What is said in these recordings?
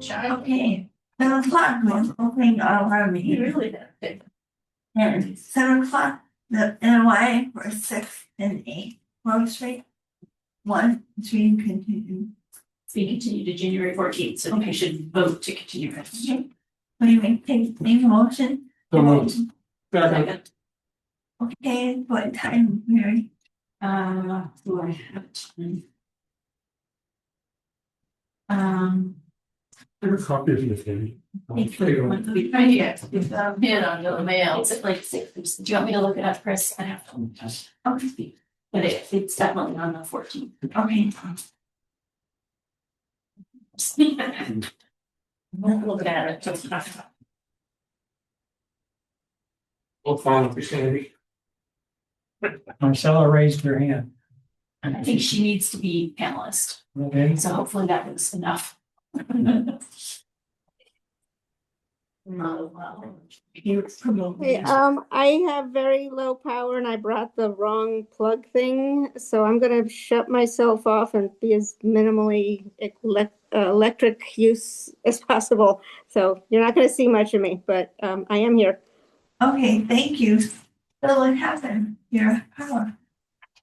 Okay, 7 o'clock, we're opening our meeting. Really that. And 7 o'clock, the NY for 6 and 8 Grove Street. 1, 3 continue. We continue to January 14th, so we should vote to continue. Okay. What do you make a motion? So moved. Second. Okay, what time, Mary? Do I have time? Copy of this, maybe. We try to get hit on the mail. It's at like 6. Do you want me to look it up, Chris? I have to. Okay, But it's definitely on the 14th. okay. Look at it. We'll follow up, Sandy. Marcella raised her hand. I think she needs to be panelist, Okay. so hopefully that was enough. Hey, I have very low power and I brought the wrong plug thing, so I'm gonna shut myself off and be as minimally electric use as possible. So you're not gonna see much of me, but I am here. Okay, thank you. So what happened? Your power?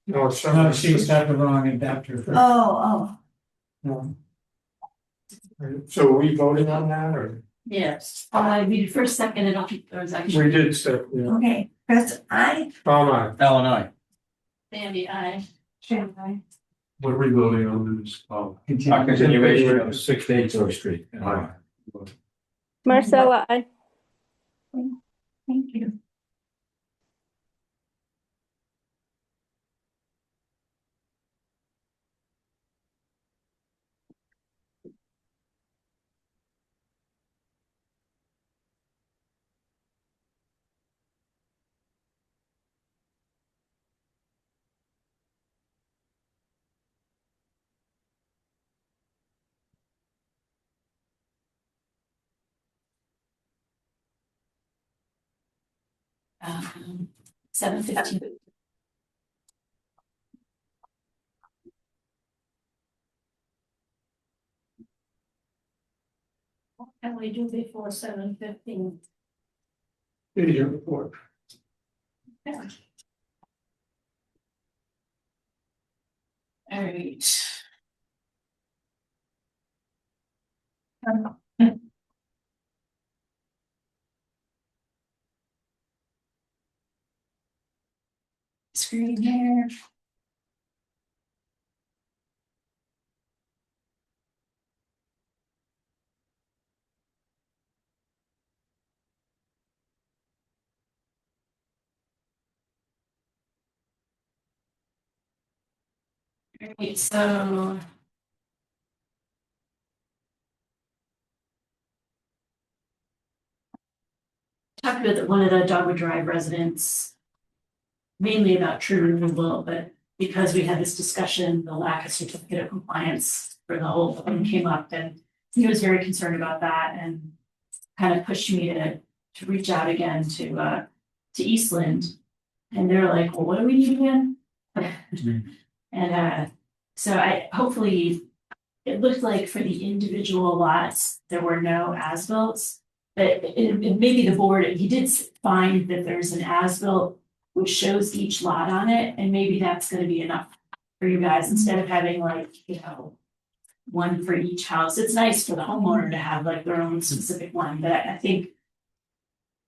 No, it's. No, she's got the wrong adapter. Oh, No. So are we voting on that, or? Yes, we did first, second, and I'll keep those We actually. did, so, oh, yeah. okay. Chris, I. Tom, I. Illinois. Sandy, I. Shanghai. What are we voting on this? Oh. Continuation of 6 Grove Street. Aye. Marcella, I. Thank you. um, 7:15. What can we do before 7:15? Did your report. All right. Screen here. Alright, so. Talked with one of the Dogwood Drive residents. Mainly about tree removal, but because we had this discussion, the lack of certificate of compliance for the whole thing came up, and he was very concerned about that and. Kind of pushed me to reach out again to Eastland. And they're like, well, what do we need again? And so I hopefully, it looked like for the individual lots, there were no as-bills. But maybe the board, he did find that there's an as-built which shows each lot on it, and maybe that's gonna be enough for you guys, instead of having like, one for each house. It's nice for the homeowner to have like their own specific one, but I think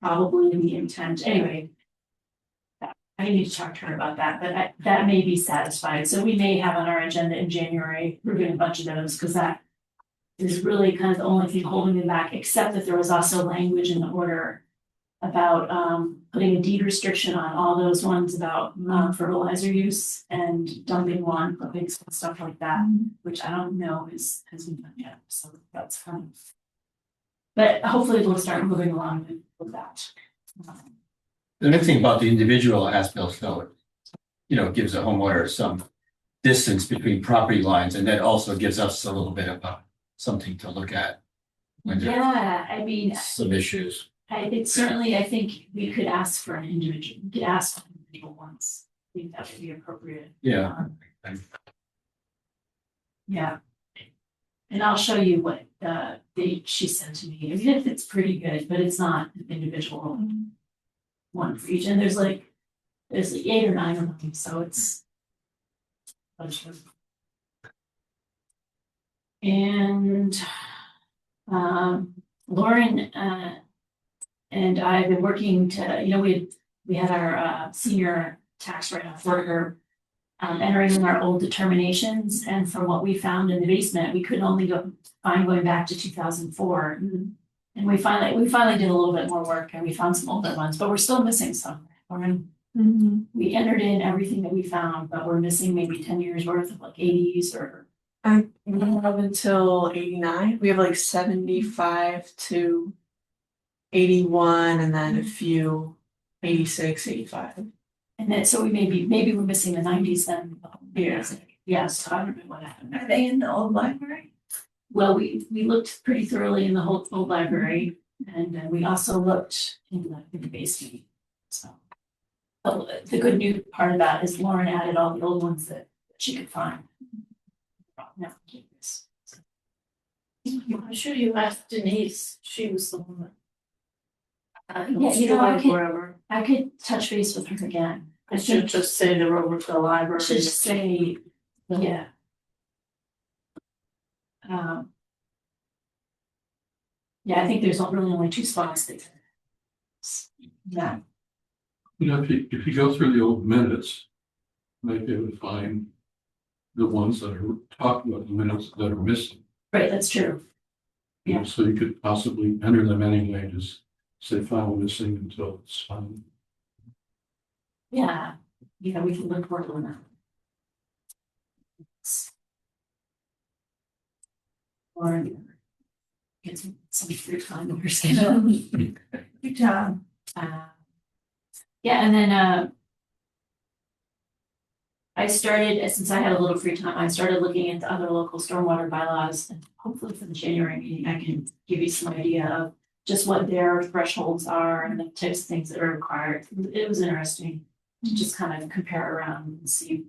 probably the intent, anyway. I need to talk to her about that, but that may be satisfied. So we may have on our agenda in January, approving a bunch of those, because that is really kind of the only thing holding me back, except that there was also language in the order about putting a deed restriction on all those ones about fertilizer use and dumping lawn clippings and stuff like that, which I don't know has been done yet, so that's fun. But hopefully we'll start moving along with that. The next thing about the individual as-built though, gives the homeowner some distance between property lines, and that also gives us a little bit of something to look at. When there's Yeah, I mean, some issues. I think we could ask for an individual, we could ask for individual ones. I think that would be appropriate. Yeah. Yeah. And I'll show you what she sent to me. I mean, it's pretty good, but it's not an individual one for each. And there's like 8 or 9 of them, so it's a bunch of. And Lauren and I have been working to, we had our senior tax write-off for her entering in our old determinations, and from what we found in the basement, we could only find going back to 2004. And we finally did a little bit more work, and we found some older ones, but we're still missing some. We entered in everything that we found, but we're missing maybe 10 years worth of like 80s or. We have until 89. We have like 75 to 81, and then a few 86, 85. And then, so we maybe we're missing the 90s then. Yeah. Yeah, so I don't know what happened. Are they in the old library? Well, we looked pretty thoroughly in the whole old library, and then we also looked in the basement, so. The good news part of that is Lauren added all the old ones that she could find. Now, I'm sure you asked Denise, she was the one. I could touch base with her again. I should just say they're over to the library. Should just say, yeah. Yeah, I think there's really only 2 spots there. Yeah, If you go through the old minutes, you might be able to find the ones that are talking about the minutes that are missing. right, that's true. Yeah. So you could possibly enter them anyway, just say file missing until it's found. Yeah, we can look more on that. Or get some free time in her schedule. Good job. Yeah, and then I started, since I had a little free time, I started looking into other local stormwater bylaws, and hopefully for the January meeting, I can give you some idea of just what their thresholds are and the types of things that are required. It was interesting to just kind of compare around and see,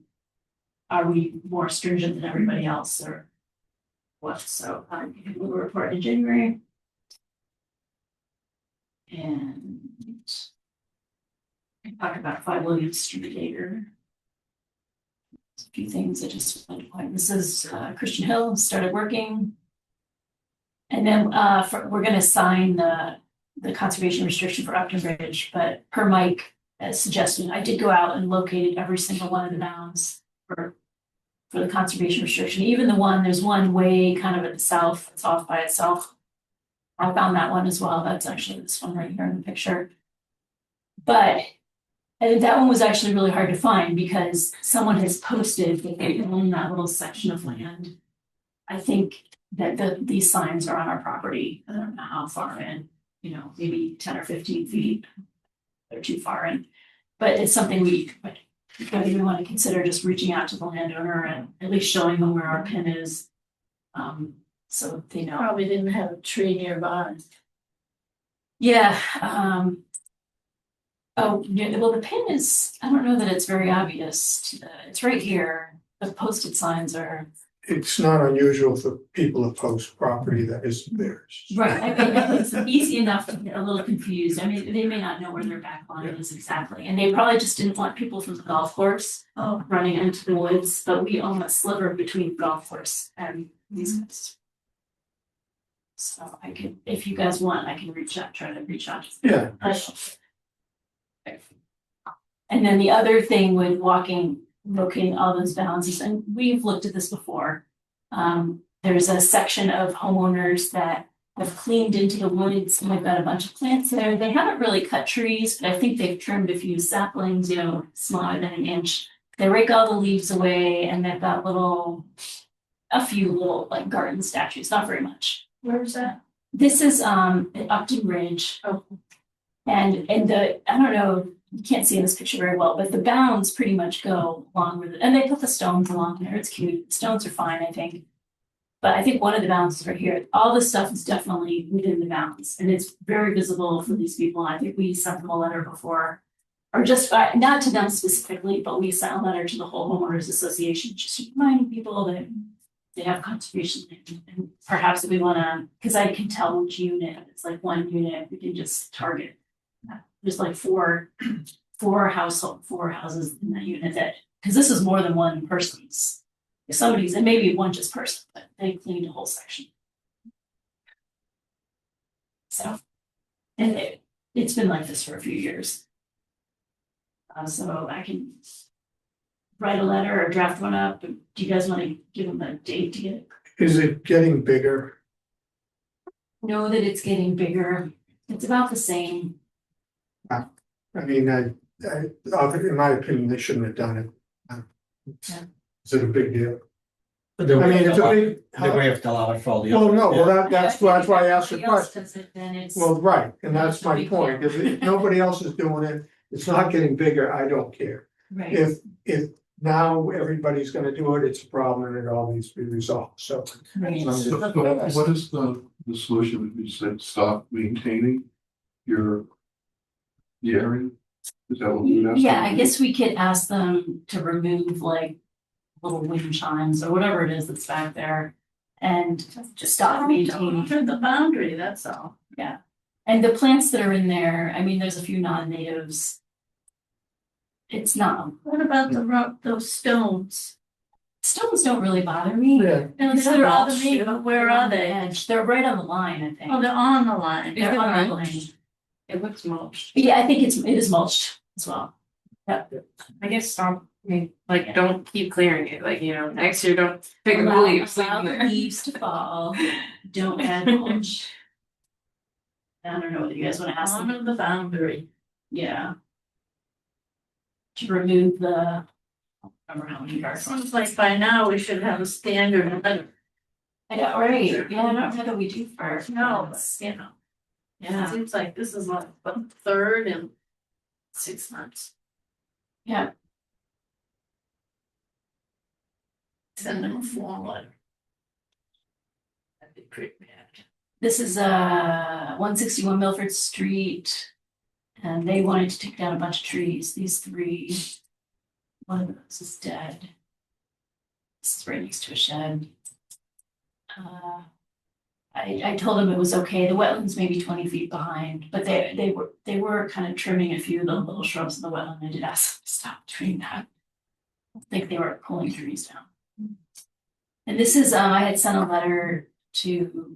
are we more stringent than everybody else or what? So we'll report in January. And I talk about 5 Williams Street later. A few things I just wanted to point. This is Christian Hill started working. And then we're going to sign the conservation restriction for Upton Ridge, but per Mike suggestion, I did go out and located every single one of the bounds for the conservation restriction. Even there's one way kind of at the south, it's off by itself. I found that one as well. That's actually this one right here in the picture. But that one was actually really hard to find because someone has posted that they own that little section of land. I think that these signs are on our property. I don't know how far in, maybe 10 or 15 feet. They're too far in. But it's something we want to consider, just reaching out to the landowner and at least showing them where our pin is. So they know. Probably didn't have a tree nearby. Yeah. Oh, yeah, well, the pin is, I don't know that it's very obvious. It's right here. The posted signs are. It's not unusual for people to post property that isn't theirs. Right, I mean, it's easy enough to get a little confused. I mean, they may not know where their back line is exactly. And they probably just didn't want people from the golf course running into the woods, but we own a sliver between the golf course and these guys. So I could, if you guys want, I can try to reach out. Yeah. And then the other thing with locating all those bounds, and we've looked at this before. There's a section of homeowners that have cleaned into the woods and they've got a bunch of plants there. They haven't really cut trees, but I think they've trimmed a few saplings, smaller than an inch. They rake all the leaves away and they've got a few little like garden statues, not very much. Where is that? This is at Upton Ridge. Oh. And I don't know, you can't see in this picture very well, but the bounds pretty much go along with it. And they put the stones along there. It's cute. The stones are fine, I think. But I think one of the bounds is right here. All this stuff is definitely within the bounds. And it's very visible for these people. I think we sent them a letter before. Or just, not to them specifically, but we sent a letter to the whole homeowners association, just reminding people that they have conservation land, and perhaps if we wanna, cause I can tell which unit, if it's like one unit, we can just target. There's like four houses in that unit that, cause this is more than one person's. If somebody's, it may be one just person, but they cleaned a whole section. So, and it's been like this for a few years. So I can write a letter or draft one up. Do you guys want to give them a date to get it? Is it getting bigger? Know that it's getting bigger. It's about the same. I mean, in my opinion, they shouldn't have done it. Yeah. Is it a big deal? But then I we mean, have it's to a allow, big. then we have to allow it for all the Well, others. no, well, that's why I asked the If nobody else question. does it, then it's. Well, right, and that's It's a my big point. deal. If nobody else is doing it, it's not getting bigger, I don't care. Right. If now everybody's gonna do it, it's a problem and it all needs to be resolved, so. Right. So what is the solution? You said stop maintaining the area? Is that what we asked? Yeah, I guess we could ask them to remove like little wind chimes or whatever it is that's back there. And just stop maintaining. For the boundary, that's all. And the plants that are in there, I mean, there's a few non-natives. It's not, What about the rock, those stones? stones don't really bother me. Yeah. No, It's they the bother mulch. me, but where are on the they? edge. They're right on the line, I think. Oh, they're on the line. They're on the line. It looks mulched. Yeah, I think it is mulched as well. I guess stop, like, don't keep clearing it, like, next year don't pick up the Allow leaves. leave allow them the there. leaves to fall, don't add mulch. I don't know whether you guys wanna ask them, Honor the boundary. yeah. To remove the, I don't remember how many yards. Seems like by now we should have a standard letter. Yeah, right, yeah, I don't know that we do for. No, but It Yeah, seems like this is like the third in 6 months. yeah, Send them a form letter. That'd be pretty bad. this is 161 Milford Street. And they wanted to take down a bunch of trees, these three. One of those is dead. This is right next to a shed. I told them it was okay, the wetlands may be 20 feet behind, but they were kind of trimming a few of the little shrubs in the wetland, I did ask them to stop doing that. I think they were pulling trees down. And this is, I had sent a letter to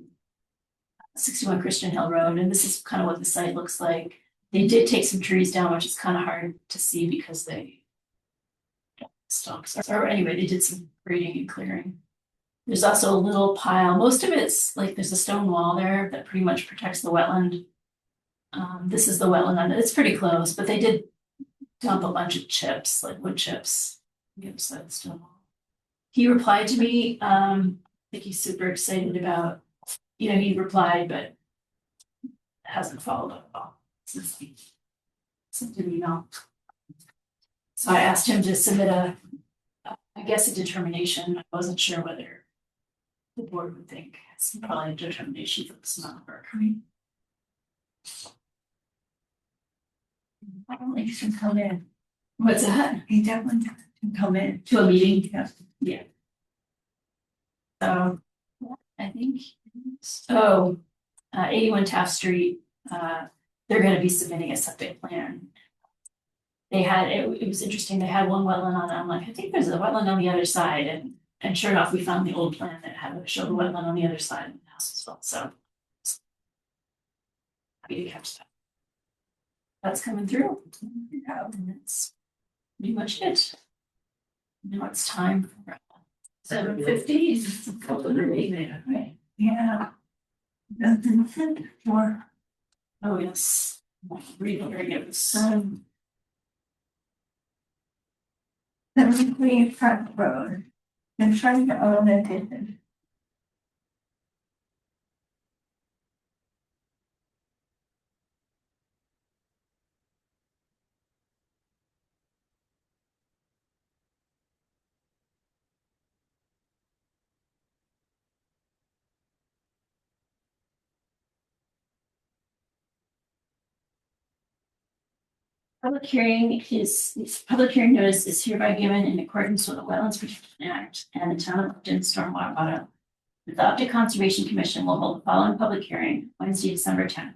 61 Christian Hill Road, and this is kind of what the site looks like. They did take some trees down, which is kind of hard to see because they stumps, or anyway, they did some grading and clearing. There's also a little pile, most of it's like, there's a stone wall there that pretty much protects the wetland. This is the wetland, and it's pretty close, but they did dump a bunch of chips, like wood chips, on the other side of the stone wall. He replied to me, I think he's super excited about, he replied, but hasn't followed up at all since he sent an email. So I asked him to submit I guess a determination. I wasn't sure whether the board would think it's probably a determination for this amount of work. I don't think you should come in. What's that? You definitely can come in. To a meeting? Yeah. So, I think, 81 Taft Street, they're gonna be submitting a septic plan. They had, it was interesting, they had one wetland on it, I'm like, I think there's a wetland on the other side, and sure enough, we found the old plan that had showed the wetland on the other side of the house as well, so. Happy to catch that. That's coming through, and that's pretty much it. Now it's time for 7:15. right? Yeah. Nothing said for, Oh, yes. Reading it was, 73 Front Road. Been trying to own addition. Public hearing public hearing notice is hereby given in accordance with the Wetlands Protection Act and the Town of Upton Stormwater Bylaw. The Upton Conservation Commission will hold the following public hearing Wednesday, December 10th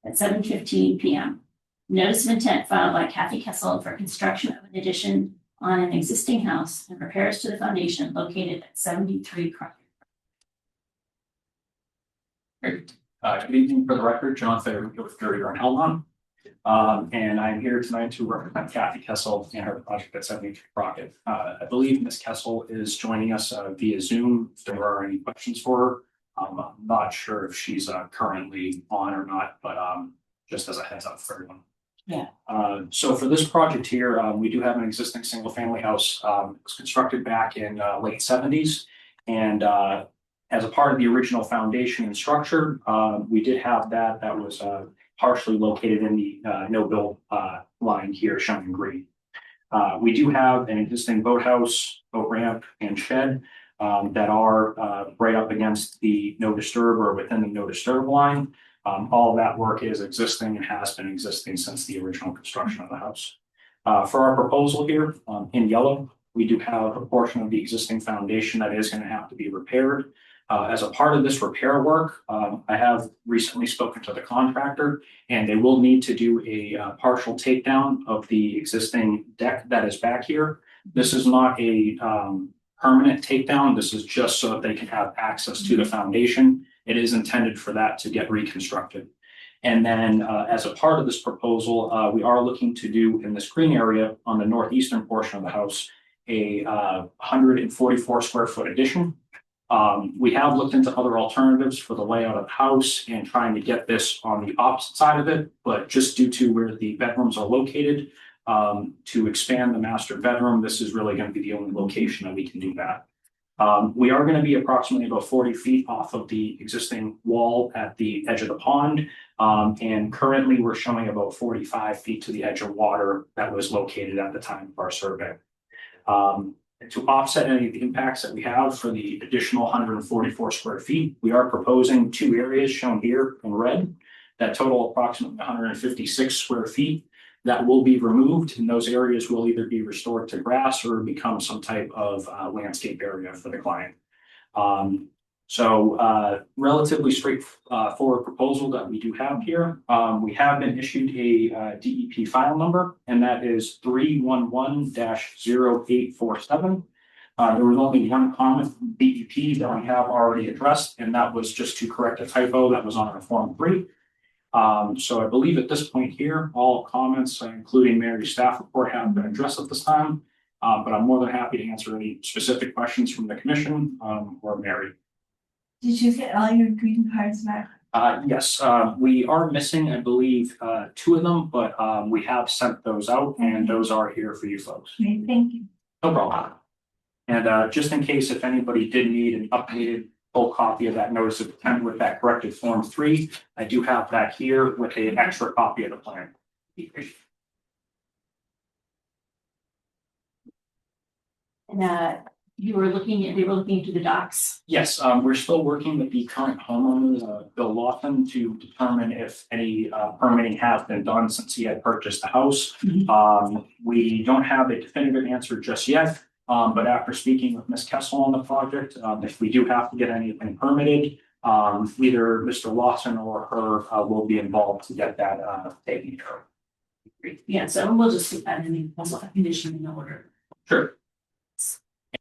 at 7:15 p.m. Notice of intent filed by Kathy Kessel for construction of an addition on an existing house and repairs to the foundation located at 73 Crockett. Good evening, for the record, John Fair with Gurrier and Hellman. And I'm here tonight to represent Kathy Kessel and her project at 73 Crockett. I believe Ms. Kessel is joining us via Zoom. If there are any questions for her, I'm not sure if she's currently on or not, but just as a heads up for everyone. Yeah. So for this project here, we do have an existing single family house. It was constructed back in late 70s. And as a part of the original foundation and structure, we did have that was partially located in the no-build line here shown in green. We do have an existing boathouse, boat ramp, and shed that are right up against the no disturb or within the no disturb line. All of that work is existing and has been existing since the original construction of the house. For our proposal here, in yellow, we do have a portion of the existing foundation that is going to have to be repaired. As a part of this repair work, I have recently spoken to the contractor, and they will need to do a partial takedown of the existing deck that is back here. This is not a permanent takedown. This is just so that they can have access to the foundation. It is intended for that to get reconstructed. And then as a part of this proposal, we are looking to do in this green area on the northeastern portion of the house, a 144 square foot addition. We have looked into other alternatives for the layout of the house and trying to get this on the opposite side of it, but just due to where the bedrooms are located, to expand the master bedroom, this is really going to be the only location that we can do that. We are going to be approximately about 40 feet off of the existing wall at the edge of the pond. And currently we're showing about 45 feet to the edge of water that was located at the time of our survey. To offset any of the impacts that we have for the additional 144 square feet, we are proposing two areas shown here in red that total approximately 156 square feet that will be removed, and those areas will either be restored to grass or become some type of landscape area for the client. Relatively straightforward proposal that we do have here. We have been issued a DEP file number, and that is 311-0847. There was only one comment from DEP that we have already addressed, and that was just to correct a typo that was on our Form 3. So I believe at this point here, all comments, including Mary's staff report, have been addressed at this time. But I'm more than happy to answer any specific questions from the commission or Mary. Did you get all your green cards back? Yes, we are missing, I believe, 2 of them, but we have sent those out and those are here for you folks. Great, thank you. No problem. And just in case if anybody did need an updated full copy of that notice of intent with that corrected Form 3, I do have that here with an extra copy of the plan. And they were looking into the docks. Yes, we're still working with the current homeowners, Bill Lawson, to determine if any permitting has been done since he had purchased the house. We don't have a definitive answer just yet. But after speaking with Ms. Kessel on the project, if we do have to get anything permitted, either Mr. Lawson or her will be involved to get that taken care of. Yeah, so we'll just put that in the condition in order. Sure.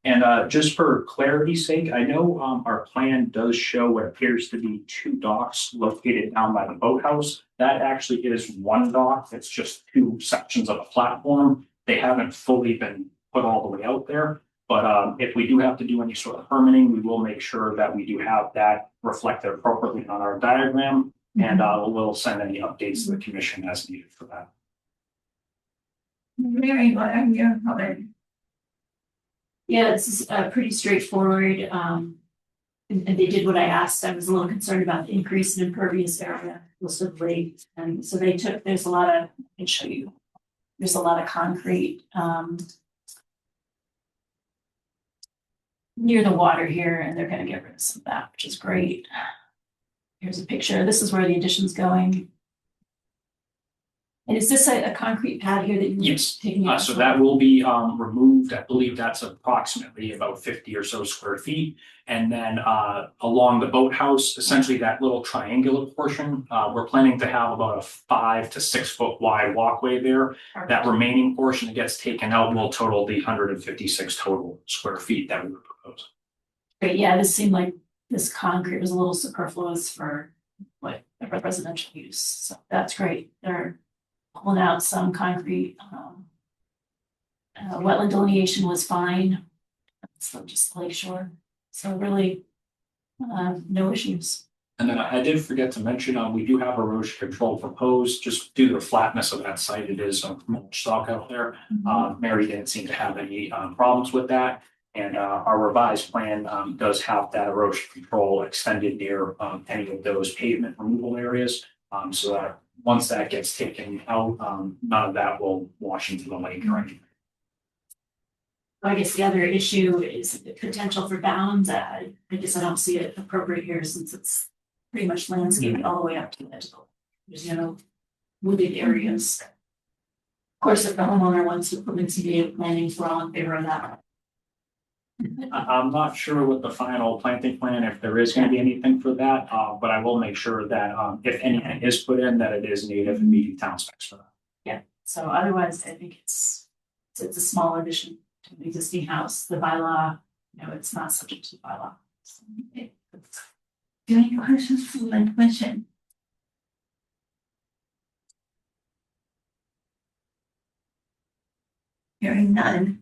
And just for clarity's sake, I know our plan does show what appears to be 2 docks located down by the boathouse. That actually is one dock. It's just 2 sections of a platform. They haven't fully been put all the way out there. But if we do have to do any sort of permitting, we will make sure that we do have that reflected appropriately on our diagram. And we'll send any updates to the commission as needed for that. Mary, what are your comments? Yeah, this is pretty straightforward. And they did what I asked. I was a little concerned about the increase in impervious area most of late. And so they took, there's a lot of, I can show you, there's a lot of concrete near the water here, and they're going to get rid of some of that, which is great. Here's a picture. This is where the addition's going. And is this a concrete pad here that you're Yes. taking out? So that will be removed. I believe that's approximately about 50 or so square feet. And then along the boathouse, essentially that little triangular portion, we're planning to have about a 5 to 6 foot wide walkway there. That remaining portion that gets taken out will total the 156 total square feet that we would propose. Great, yeah, this seemed like this concrete was a little superfluous for what a residential use, so that's great. They're pulling out some concrete. Wetland delineation was fine. So just Lake Shore, so really, no issues. And then I did forget to mention, we do have erosion control proposed, just due to the flatness of that site, it is mulch stock out there. Mary didn't seem to have any problems with that. And our revised plan does have that erosion control extended near any of those pavement removal areas. So that once that gets taken out, none of that will wash into the lake or anything. I guess the other issue is the potential for bounds. I guess I don't see it appropriate here since it's pretty much landscaped all the way up to the edge of the lake. There's no wooded areas. Of course, if the homeowner wants to put in CBA planning, we're all in favor of that. I'm not sure with the final planting plan, if there is gonna be anything for that, but I will make sure that if anything is put in, that it is native and meeting town specs for that. So otherwise, I think it's a small addition to an existing house. The bylaw, it's not subject to the bylaw. So, Do you have any questions from the commission? Hearing none.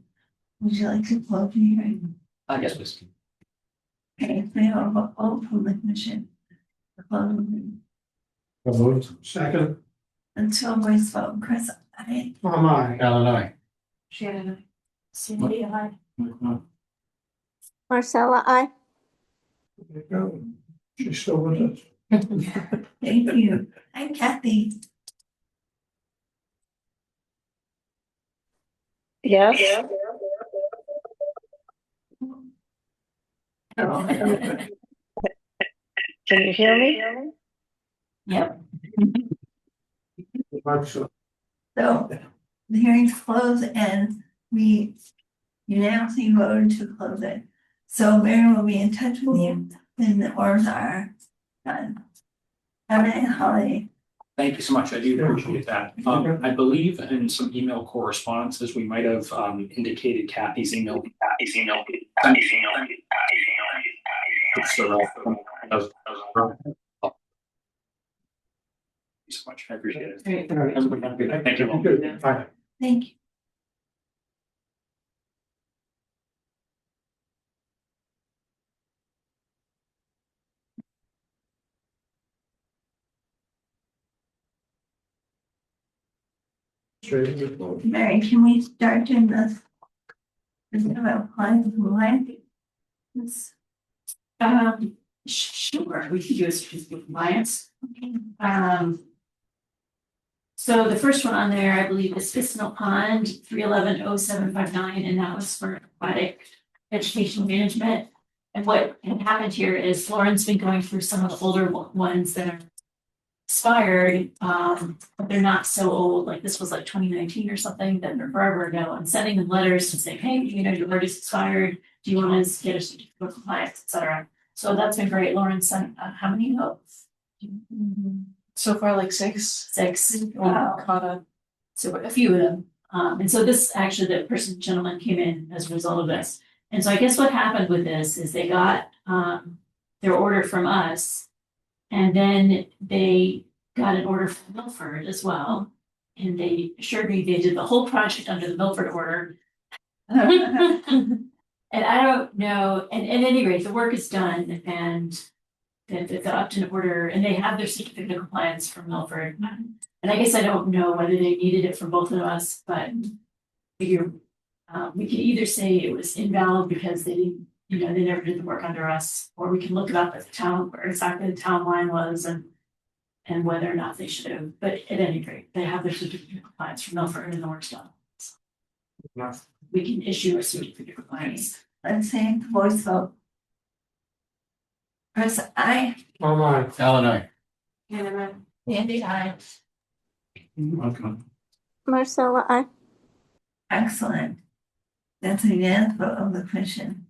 Would you like to close the hearing? Yes, please. Okay, we have a vote from the commission. Closing. Second, Until voice vote, Chris, I. aye. Alan, I. Shannon, Cindy, I. Marcella, I. There you go. She's still with us. Thank you. I'm Kathy. Yes. Yep. Can you hear me? So the hearing's closed and we unanimously voted to close it. So Mary will be in touch with you when the orders are done. Have a nice holiday. Thank you so much. I do appreciate that. I believe in some email correspondences, we might have indicated Kathy's email. Thank you so much. I appreciate it. Great. Everybody have a good night. Thank you. Good. Bye. Thank you. Straight to the vote. Mary, can we start doing this? Is it about applying for land? This, Sure, we could do a certificate of compliance. okay. So the first one on there, I believe, is Fiscal Pond 3110759, and that was for aquatic vegetation management. And what had happened here is Lauren's been going through some of the older ones that are expired, but they're not so old, like this was like 2019 or something, that they're forever ago, and sending them letters and saying, hey, your word is expired, do you want to get a certificate of compliance, etc. So that's been great. Lauren sent how many notes? So far, like 6. 6. Wow. Caught up. So a few of them. And so this actually, the gentleman came in as a result of this. And so I guess what happened with this is they got their order from us, and then they got an order from Milford as well. And they assured me they did the whole project under the Milford order. And I don't know, and at any rate, the work is done and the Upton order, and they have their certificate of compliance from Milford. And I guess I don't know whether they needed it from both of us, but figure we can either say it was invalid because they didn't, they never did the work under us, or we can look it up at the town, where exactly the town line was and whether or not they should have, but at any rate, they have their certificate of compliance from Milford and the work's done. We can issue a certificate of compliance. Let's say voice vote. Chris, I. Aye. Alan, I. Andy, I. Okay. Marcella, I. Excellent. That's a unanimous vote of the commission.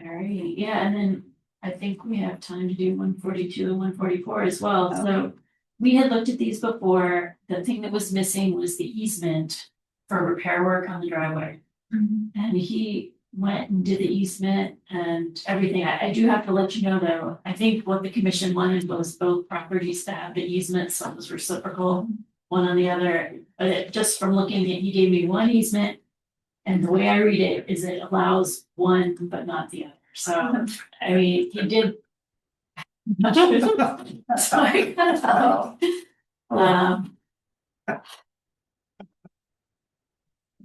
All right, yeah, and then I think we have time to do 142 and 144 as well, so. We had looked at these before, the thing that was missing was the easement for repair work on the driveway. And he went and did the easement and everything. I do have to let you know though, I think what the commission wanted was both properties to have the easement, so it was reciprocal, one on the other. But just from looking at, he gave me one easement. And the way I read it is it allows one, but not the other. So, I mean, he did. So I kind of,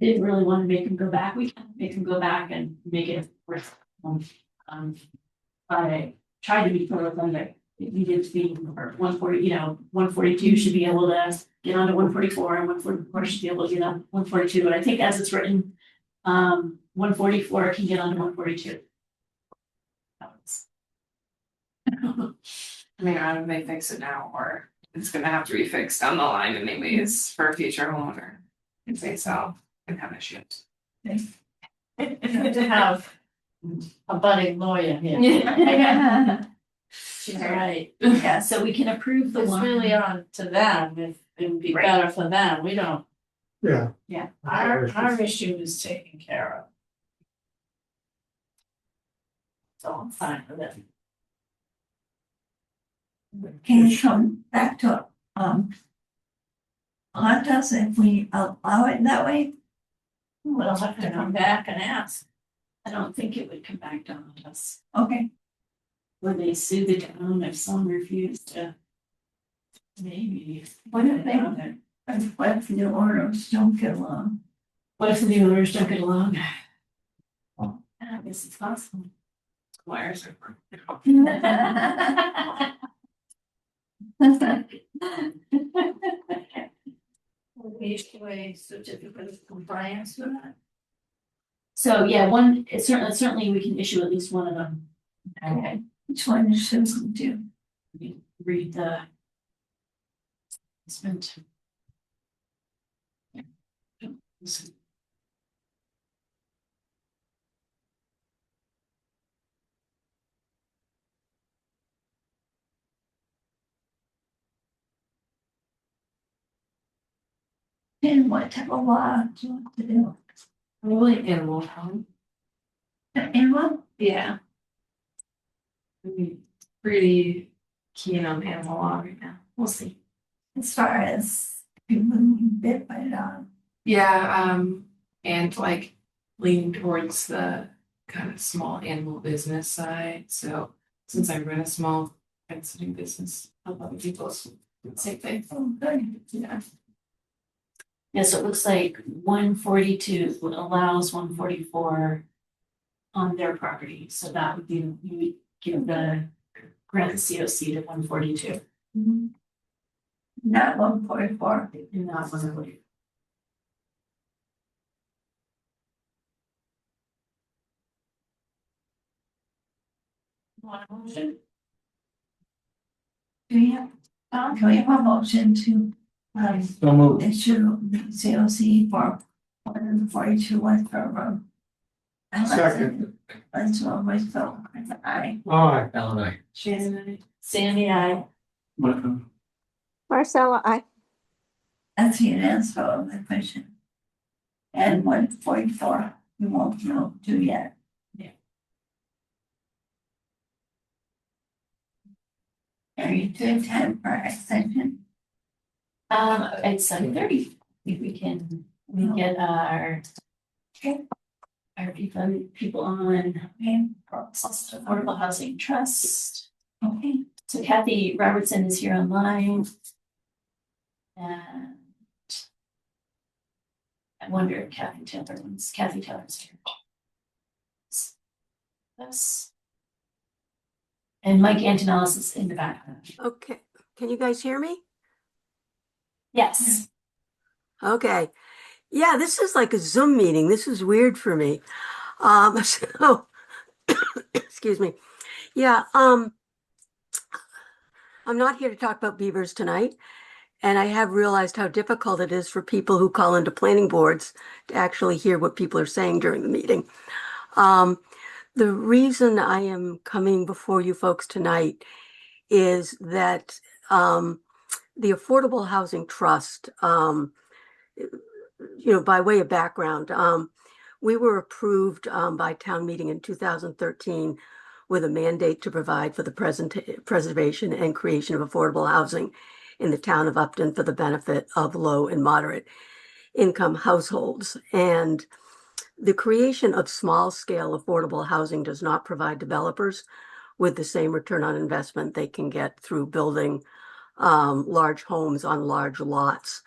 didn't really want to make him go back. We can make him go back and make it worth. I tried to be clear with him that it needed to be 140, 142 should be able to get onto 144 and 144 should be able to get on 142. But I think as it's written, 144 can get onto 142. I mean, either they fix it now or it's gonna have to be fixed down the line anyways for a future homeowner. If they sell and have issues. It's good to have a budding lawyer here. Yeah. She's right. Yeah, so we can approve the It's one. really on to them, if it would be better for them, we don't, Yeah. Yeah. our issue is taken care of. So I'm fine with it. Can you come back to, haunt us if we allow it that way? We'll have to come back and ask. I don't think it would come back down to us. Okay, Would they sue the town if someone refused to? Maybe. what if the owners don't get along? What if the new owners don't get along? I guess it's possible. Wires are. We issue a certificate of compliance for that. So, yeah, certainly we can issue at least one of them. Okay, which one is Susan do? We read the. Easement. And what type of law do you want to do? Probably animal home. Anyone? Yeah. I'm pretty keen on animal law right now. We'll see. As far as people being bit by a dog. Yeah, and like leaning towards the kind of small animal business side. So since I run a small pet sitting business, help other people, same thing. Oh, good. Yeah. Yeah, so it looks like 142 allows 144 on their property, so that would be, you would give the grant the COC to 142. Not 144. And not 140. Want a motion? Do you have, can we have a motion to, So moved. issue the COC for 142 West Road Road? Second. Let's vote by Phil, aye. Aye. Alan, I. Sandy, I. Marcella, I. That's the unanimous vote of the question. And 144, we won't do yet. Are you doing time for extension? At 7:30, if we can, get our. Our people on, Affordable Housing Trust. Okay, So Kathy Robertson is here online. And. I wonder if Kathy Taylor's here. Yes. And Mike Antonellis is in the background. Okay, can you guys hear me? Yes. Okay. Yeah, this is like a Zoom meeting. This is weird for me. So excuse me. Yeah, I'm not here to talk about beavers tonight. And I have realized how difficult it is for people who call into planning boards to actually hear what people are saying during the meeting. The reason I am coming before you folks tonight is that the Affordable Housing Trust, by way of background, we were approved by town meeting in 2013 with a mandate to provide for the preservation and creation of affordable housing in the town of Upton for the benefit of low and moderate income households. And the creation of small-scale affordable housing does not provide developers with the same return on investment they can get through building large homes on large lots.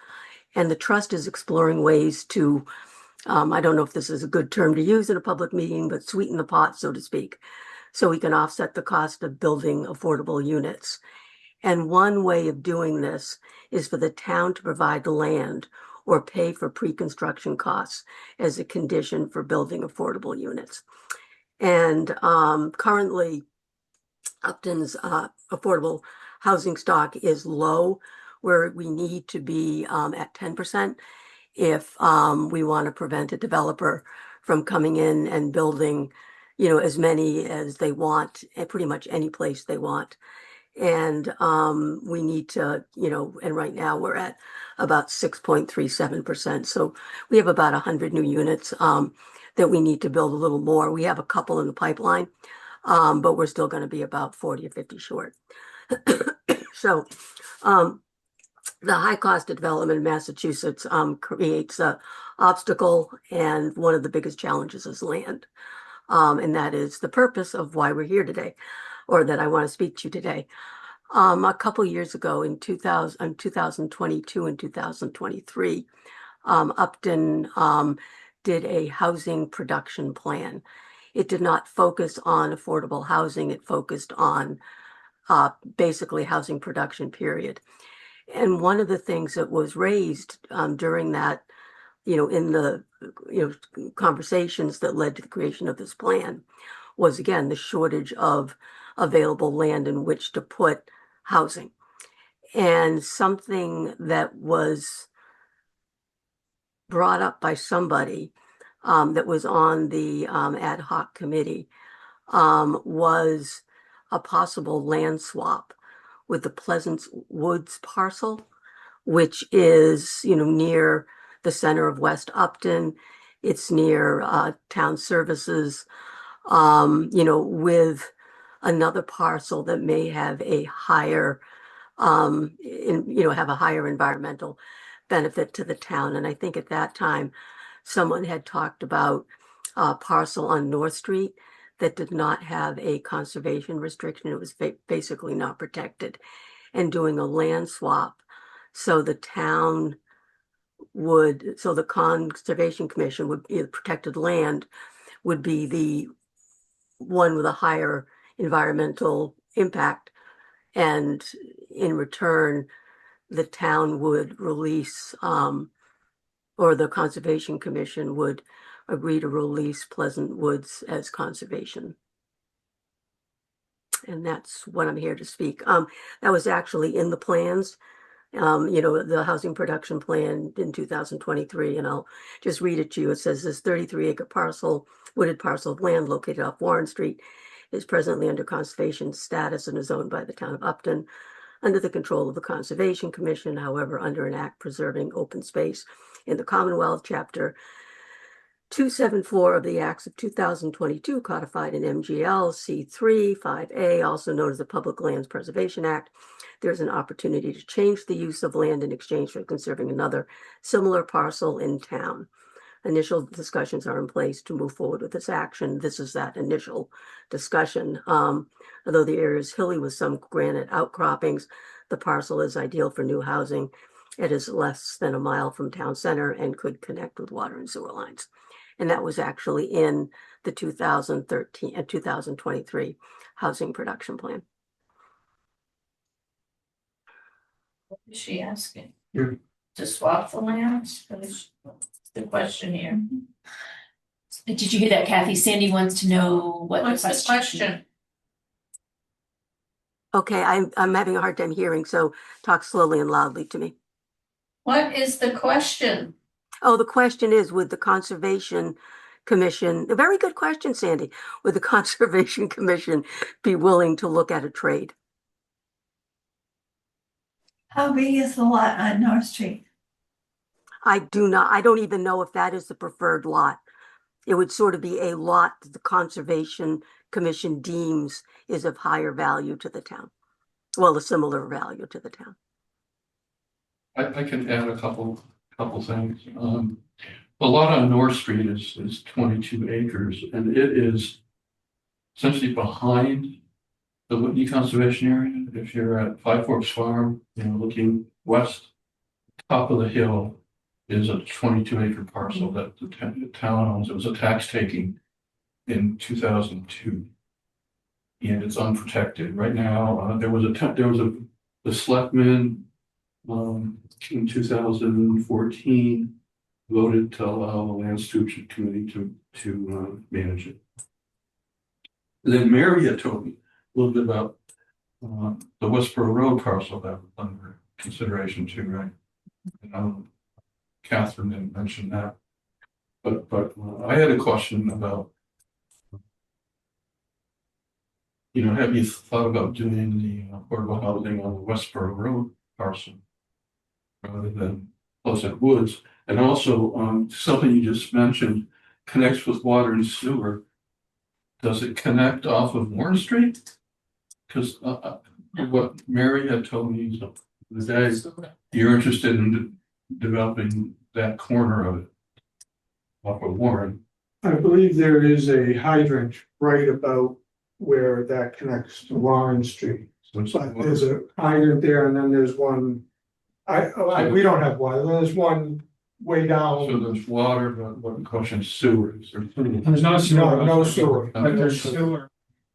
And the trust is exploring ways to, I don't know if this is a good term to use in a public meeting, but sweeten the pot, so to speak, so we can offset the cost of building affordable units. And one way of doing this is for the town to provide the land or pay for pre-construction costs as a condition for building affordable units. And currently, Upton's affordable housing stock is low, where we need to be at 10% if we want to prevent a developer from coming in and building, as many as they want, at pretty much any place they want. And we need to, and right now we're at about 6.37%. So we have about 100 new units that we need to build a little more. We have a couple in the pipeline, but we're still going to be about 40 or 50 short. So the high cost of development in Massachusetts creates an obstacle, and one of the biggest challenges is land. And that is the purpose of why we're here today, or that I want to speak to you today. A couple years ago in 2022 and 2023, Upton did a housing production plan. It did not focus on affordable housing. It focused on basically housing production, period. And one of the things that was raised during that, in the conversations that led to the creation of this plan was, again, the shortage of available land in which to put housing. And something that was brought up by somebody that was on the ad hoc committee was a possible land swap with the Pleasance Woods parcel, which is, near the center of West Upton. It's near town services, with another parcel that may have a higher, have a higher environmental benefit to the town. And I think at that time, someone had talked about a parcel on North Street that did not have a conservation restriction. It was basically not protected, and doing a land swap. So the town so the Conservation Commission would be the protected land would be the one with a higher environmental impact. And in return, the town would release, or the Conservation Commission would agree to release Pleasant Woods as conservation. And that's what I'm here to speak. That was actually in the plans, the housing production plan in 2023, and I'll just read it to you. It says this 33-acre wooded parcel of land located off Warren Street is presently under conservation status and is owned by the town of Upton under the control of the Conservation Commission. However, under an act preserving open space in the Commonwealth, Chapter 274 of the Acts of 2022, codified in MGL C3 5A, also known as the Public Lands Preservation Act, there's an opportunity to change the use of land in exchange for conserving another similar parcel in town. Initial discussions are in place to move forward with this action. This is that initial discussion. Although the area is hilly with some granite outcroppings, the parcel is ideal for new housing. It is less than a mile from town center and could connect with water and sewer lines. And that was actually in the 2013 and 2023 housing production plan. What is she asking? Yeah. To swap the lands? That's the question here. Did you hear that, Kathy? Sandy wants to know what What's the question? Okay, I'm having a hard time hearing, so talk slowly and loudly to me. What is the question? Oh, the question is, would the Conservation Commission, a very good question, Sandy, would the Conservation Commission be willing to look at a trade? How big is the lot on North Street? I don't even know if that is the preferred lot. It would sort of be a lot that the Conservation Commission deems is of higher value to the town. Well, a similar value to the town. I can add a couple things. The lot on North Street is 22 acres, and it is essentially behind the Whitney Conservation Area. If you're at Five Forks Farm, looking west, top of the hill is a 22-acre parcel that the town owns. It was a tax taking in 2002. And it's unprotected. Right now, the selectmen in 2014 voted to allow the land stewardship committee to manage it. And then Mary had told me a little bit about the Westboro Road parcel that was under consideration too, right? Catherine didn't mention that, but I had a question about, have you thought about doing the affordable housing on the Westboro Road parcel rather than Pleasant Woods? And also, something you just mentioned connects with water and sewer. Does it connect off of Warren Street? Because what Mary had told me the day, you're interested in developing that corner of it off of Warren. I believe there is a hydrant right about where that connects to Warren Street. So it's But there's a hydrant there, and then there's one, we don't have water, there's one way down. So there's water, but what question sewer is there? There's no sewer. No sewer. But there's sewer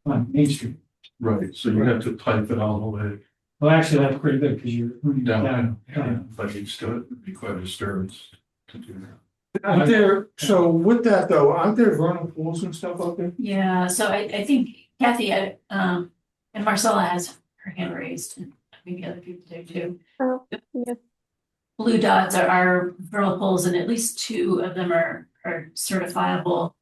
on Main Street. Right, so you have to pipe it all the way Well, actually, that's pretty good because you're down. down. If I need to, it'd be quite a disturbance to do that. Aren't there, so with that though, aren't there vernal pools and stuff out there? Yeah, so I think Kathy, and Marcella has her hand raised, and maybe other people do too. Oh, yeah. Blue dots are vernal pools, and at least 2 of them are certifiable.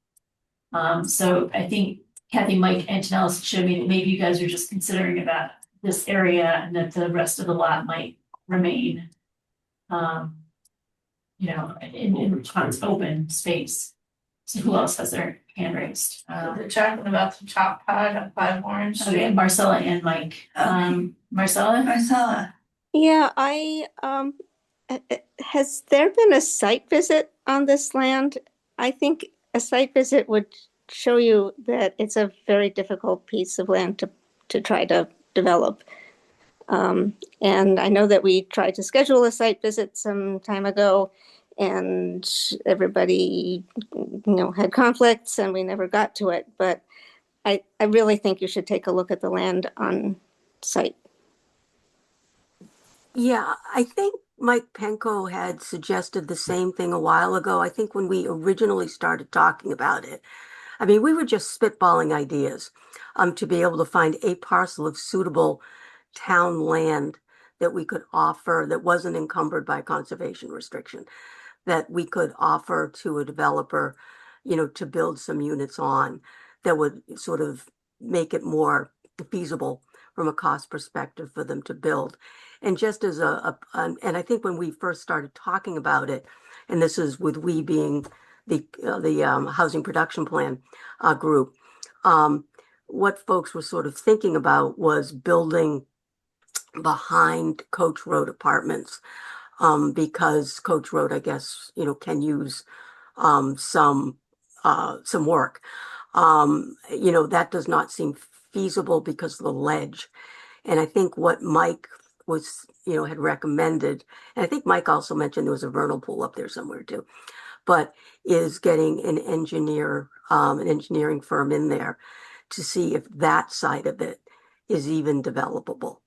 So I think Kathy, Mike, Antonellis showed me that maybe you guys are just considering about this area and that the rest of the lot might remain. In open space. So who else has their hand raised? They're talking about the top part of Five Orange. Okay, Marcella and Mike. Marcella? Marcella, Yeah, has there been a site visit on this land? I think a site visit would show you that it's a very difficult piece of land to try to develop. And I know that we tried to schedule a site visit some time ago, and everybody, had conflicts and we never got to it. But I really think you should take a look at the land on site. Yeah, I think Mike Penko had suggested the same thing a while ago. I think when we originally started talking about it, we were just spitballing ideas to be able to find a parcel of suitable town land that we could offer that wasn't encumbered by conservation restriction, that we could offer to a developer, to build some units on that would sort of make it more feasible from a cost perspective for them to build. And just as and I think when we first started talking about it, and this is with we being the housing production plan group, what folks were sort of thinking about was building behind Coach Road Apartments, because Coach Road, I guess, can use some work. That does not seem feasible because of the ledge. And I think what Mike was, had recommended, and I think Mike also mentioned there was a vernal pool up there somewhere too, but is getting an engineering firm in there to see if that side of it is even developable.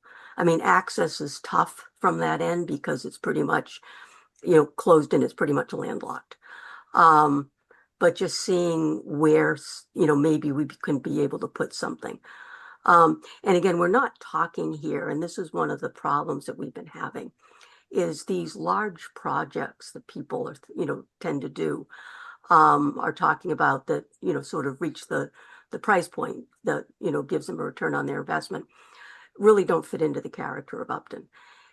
Access is tough from that end because it's pretty much, closed in, it's pretty much landlocked. But just seeing where, maybe we can be able to put something. And again, we're not talking here, and this is one of the problems that we've been having, is these large projects that people are, tend to do, are talking about that, sort of reach the price point that, gives them a return on their investment, really don't fit into the character of Upton.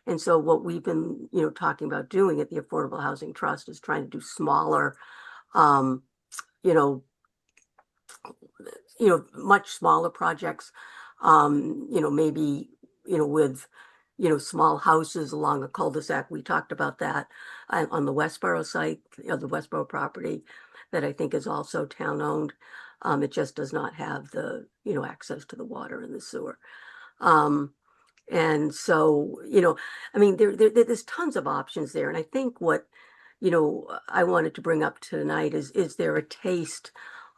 And so what we've been, talking about doing at the Affordable Housing Trust is trying to do smaller, much smaller projects, maybe, with, small houses along a cul-de-sac. We talked about that on the Westboro site, the Westboro property that I think is also town-owned. It just does not have the, access to the water and the sewer. And so, there's tons of options there. And I think what, I wanted to bring up tonight is there a taste,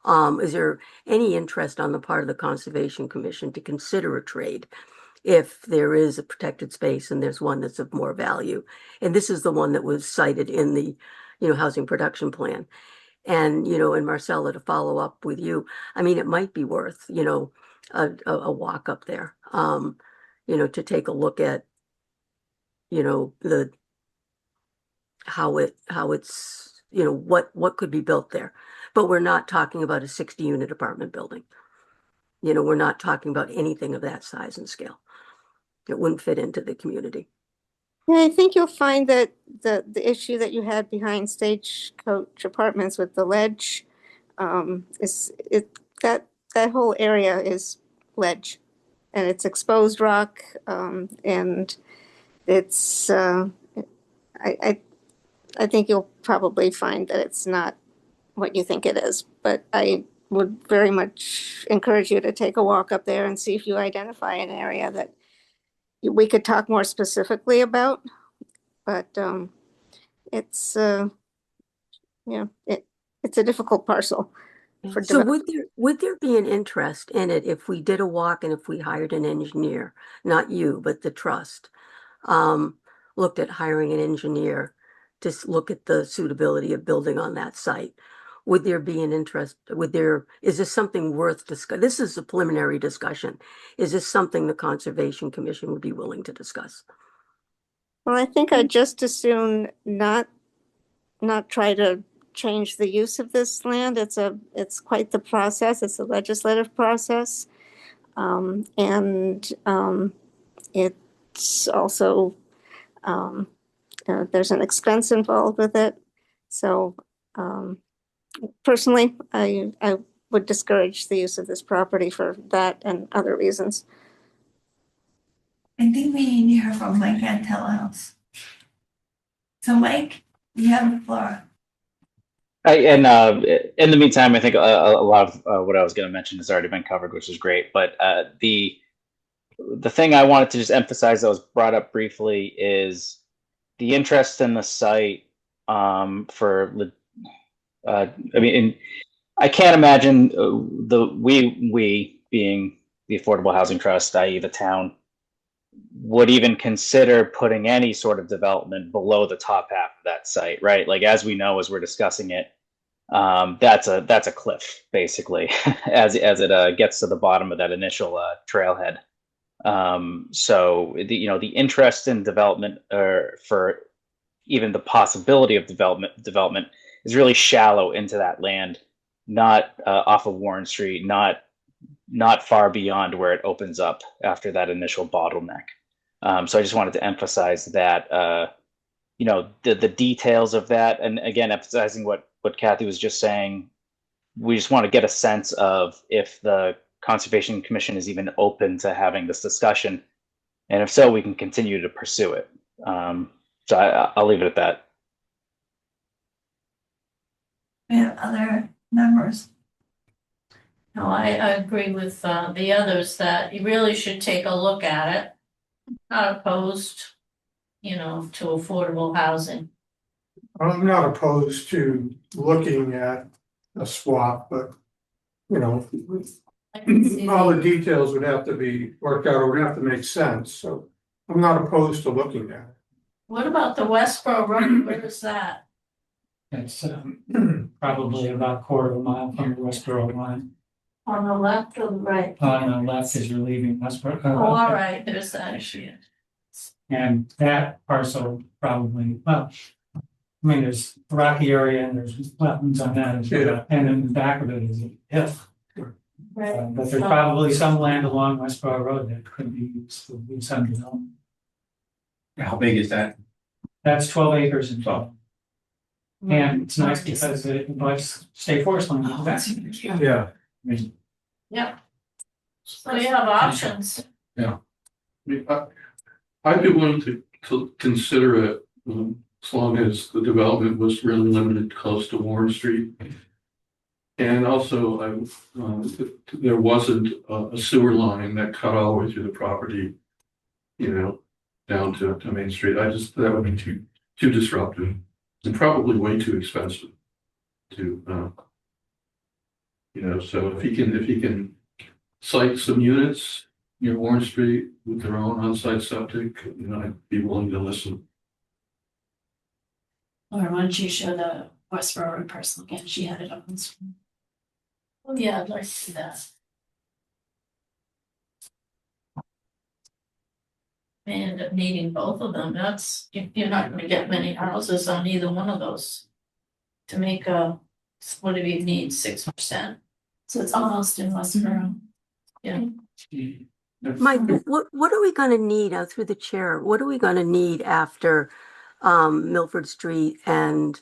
is there any interest on the part of the Conservation Commission to consider a trade if there is a protected space and there's one that's of more value? And this is the one that was cited in the, housing production plan. And, and Marcella, to follow up with you, it might be worth, a walk up there, to take a look at, how it's, what could be built there. But we're not talking about a 60-unit apartment building. We're not talking about anything of that size and scale. It wouldn't fit into the community. Yeah, I think you'll find that the issue that you had behind Stagecoach Apartments with the ledge, that whole area is ledge, and it's exposed rock, and it's I think you'll probably find that it's not what you think it is, but I would very much encourage you to take a walk up there and see if you identify an area that we could talk more specifically about. But it's it's a difficult parcel for So development. would there be an interest in it if we did a walk and if we hired an engineer, not you, but the trust, looked at hiring an engineer to look at the suitability of building on that site? Would there be an interest? Is this something worth discuss? This is a preliminary discussion. Is this something the Conservation Commission would be willing to discuss? Well, I think I'd just as soon not try to change the use of this land. It's quite the process. It's a legislative process. And it's also, there's an expense involved with it. So personally, I would discourage the use of this property for that and other reasons. I think we need to hear from Mike Antelos. So Mike, you have the floor. In the meantime, I think a lot of what I was going to mention has already been covered, which is great. But the thing I wanted to just emphasize that was brought up briefly is the interest in the site I can't imagine we being the Affordable Housing Trust, i.e. the town, would even consider putting any sort of development below the top half of that site, right? Like, as we know, as we're discussing it, that's a cliff basically, as it gets to the bottom of that initial trailhead. So the interest in development, or for even the possibility of development is really shallow into that land, not off of Warren Street, not far beyond where it opens up after that initial bottleneck. So I just wanted to emphasize that, the details of that, and again, emphasizing what Kathy was just saying. We just want to get a sense of if the Conservation Commission is even open to having this discussion, and if so, we can continue to pursue it. So I'll leave it at that. We have other members. No, I agree with the others that you really should take a look at it. Not opposed, to affordable housing. I'm not opposed to looking at a swap, but, I can see all the- the details would have to be worked out, or would have to make sense, so I'm not opposed to looking at What about the Westboro Road? Where is that? It's probably about a quarter of a mile from the Westboro line. On the left or the right? On the left as you're leaving Westbrook. Oh, all right, there's that issue. And that parcel probably, well, I mean, there's rocky area and there's wetlands on that as well, and in the back of it is a hill. Right. But there's probably some land along Westboro Road that could be used for some development. How big is that? That's 12 acres in total. And it's nice because it abuts state forest land. Oh, that's even cute. Yeah. I mean, Yep. So you have options. I mean, I'd be willing to consider it, as long as the development was really limited close to Warren Street. And also, there wasn't a sewer line that cut all the way through the property, you know, down to Main Street. That would be too disruptive and probably way too expensive to, you know, so if he can site some units near Warren Street with their own on-site septic, you know, I'd be willing to listen. Or why don't you show the Westboro Road parcel again? She had it up on screen. Oh, yeah, I'd like to see that. May end up needing both of them. That's, you're not gonna get many houses on either one of those. To make what do you need, 6%? So it's almost in Westboro. Yeah. Mike, what are we gonna need through the chair? What are we gonna need after Milford Street and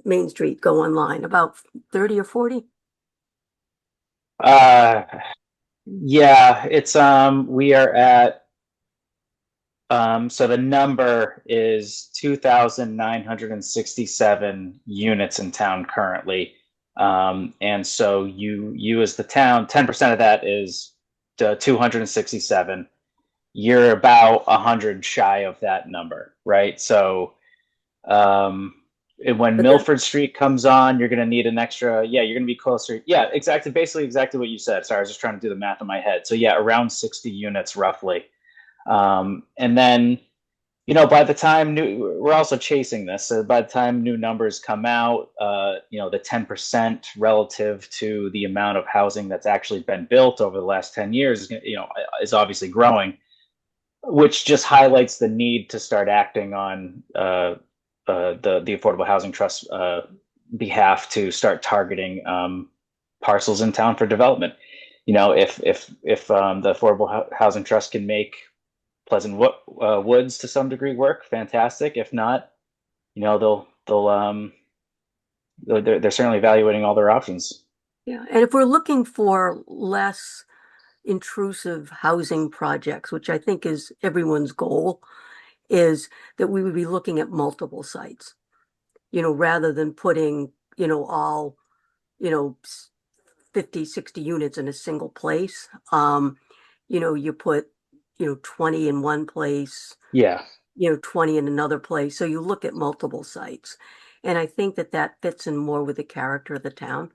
Main Street go online? About 30 or 40? Yeah, it's we are at so the number is 2,967 units in town currently. And so you as the town, 10% of that is 267. You're about 100 shy of that number, right? So when Milford Street comes on, you're going to need an extra, you're going to be closer. Yeah, basically exactly what you said. Sorry, I was just trying to do the math in my head. So yeah, around 60 units roughly. And then, you know, by the time we're also chasing this. So by the time new numbers come out, you know, the 10% relative to the amount of housing that's actually been built over the last 10 years, you know, is obviously growing, which just highlights the need to start acting on the Affordable Housing Trust behalf to start targeting parcels in town for development. You know, if the Affordable Housing Trust can make Pleasant Woods to some degree work, fantastic. If not, you know, they're certainly evaluating all their options. Yeah, and if we're looking for less intrusive housing projects, which I think is everyone's goal, is that we would be looking at multiple sites, you know, rather than putting, you know, all, you know, 50, 60 units in a single place. You know, you put, you know, 20 in one place, you know, 20 in another place. So you look at multiple sites. And I think that fits in more with the character of the town.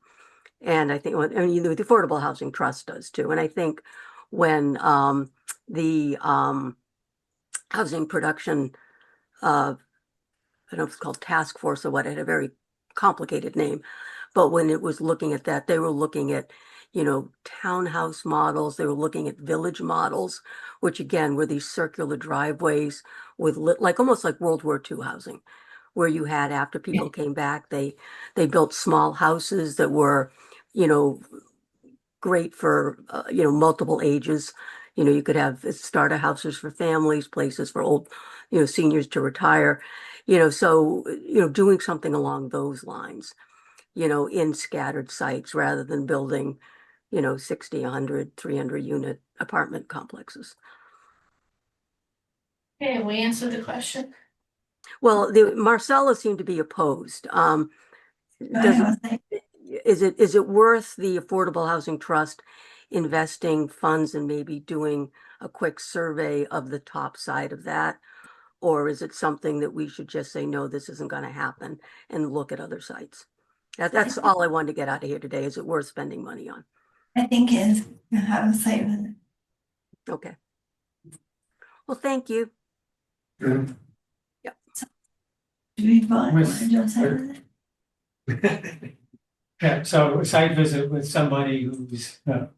And I think, I mean, the Affordable Housing Trust does too. And I think when the housing production, I don't know if it's called task force or what, it had a very complicated name. But when it was looking at that, they were looking at, you know, townhouse models, they were looking at village models, which again were these circular driveways with like almost like World War II housing, where you had, after people came back, they built small houses that were, you know, great for, you know, multiple ages. You know, you could have starter houses for families, places for old, you know, seniors to retire, you know, so, you know, doing something along those lines, you know, in scattered sites rather than building, you know, 60, 100, 300 unit apartment complexes. Okay, we answered the question. Well, Marcella seemed to be opposed. Is it worth the Affordable Housing Trust investing funds and maybe doing a quick survey of the top side of that? Or is it something that we should just say, no, this isn't going to happen and look at other sites? That's all I wanted to get out of here today. Is it worth spending money on? I think is to have a say with it. Okay. Well, thank you. Mhm. Yep. Do we vote? Want to do a say with it? Yeah, so a site visit with somebody who's an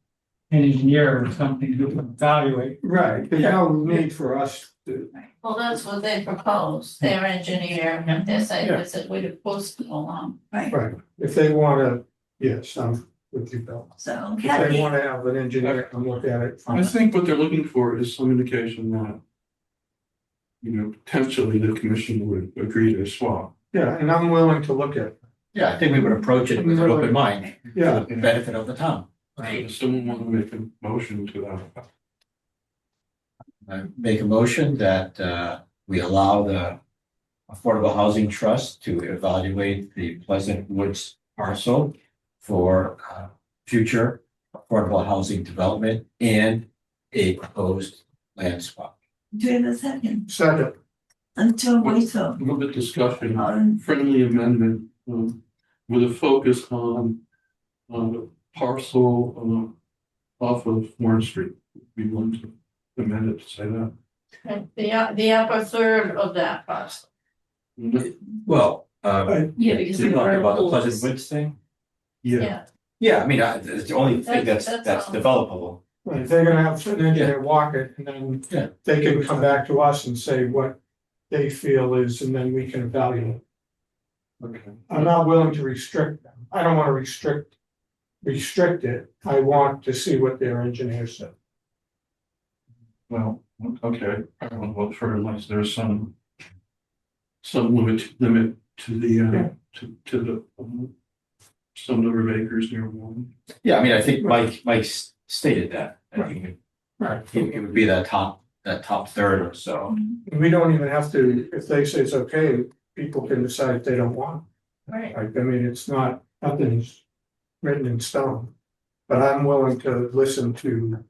engineer or something who can evaluate. Right, there's no need for us to, Well, that's what they proposed, their engineer, their site Yeah. visit, we'd have posted along. Right, right, if they wanna, yes, I'm with you, Bill. so If they Kathy, wanna have an engineer come look at it. I think what they're looking for is some indication that, you know, potentially the commission would agree to a swap. Yeah, and I'm willing to look at it. Yeah, I think we would approach it with an open mind Yeah, for the benefit of the town. Does someone want to make a motion to that effect? I make a motion that we allow the Affordable Housing Trust to evaluate the Pleasant Woods parcel for future affordable housing development and a proposed land swap. do we have a second? second, Until we so, A little bit discussion, on, friendly amendment, with a focus on the parcel off of Warren Street. We want to amend it to say that. And the upper third of that parcel. Well, Yeah, because you there talking are about the pools. Pleasant Woods thing? Yeah, Yeah, I mean, it's the only thing That's that's all. developable. right, they're gonna have an engineer walk it, and then Yeah. they can come back to us and say what they feel is, and then we can evaluate. okay. I'm not willing to restrict them, I don't wanna restrict it, I want to see what their engineer said. Well, okay, I don't vote for it unless there's some limit to the, to the, some number of acres near one. Yeah, I mean, I think Mike stated that. I think Right. it would be that top third or so. We don't even have to, if they say it's okay, people can decide if they don't want. Right. Like, I mean, it's not, nothing's written in stone. But I'm willing to listen to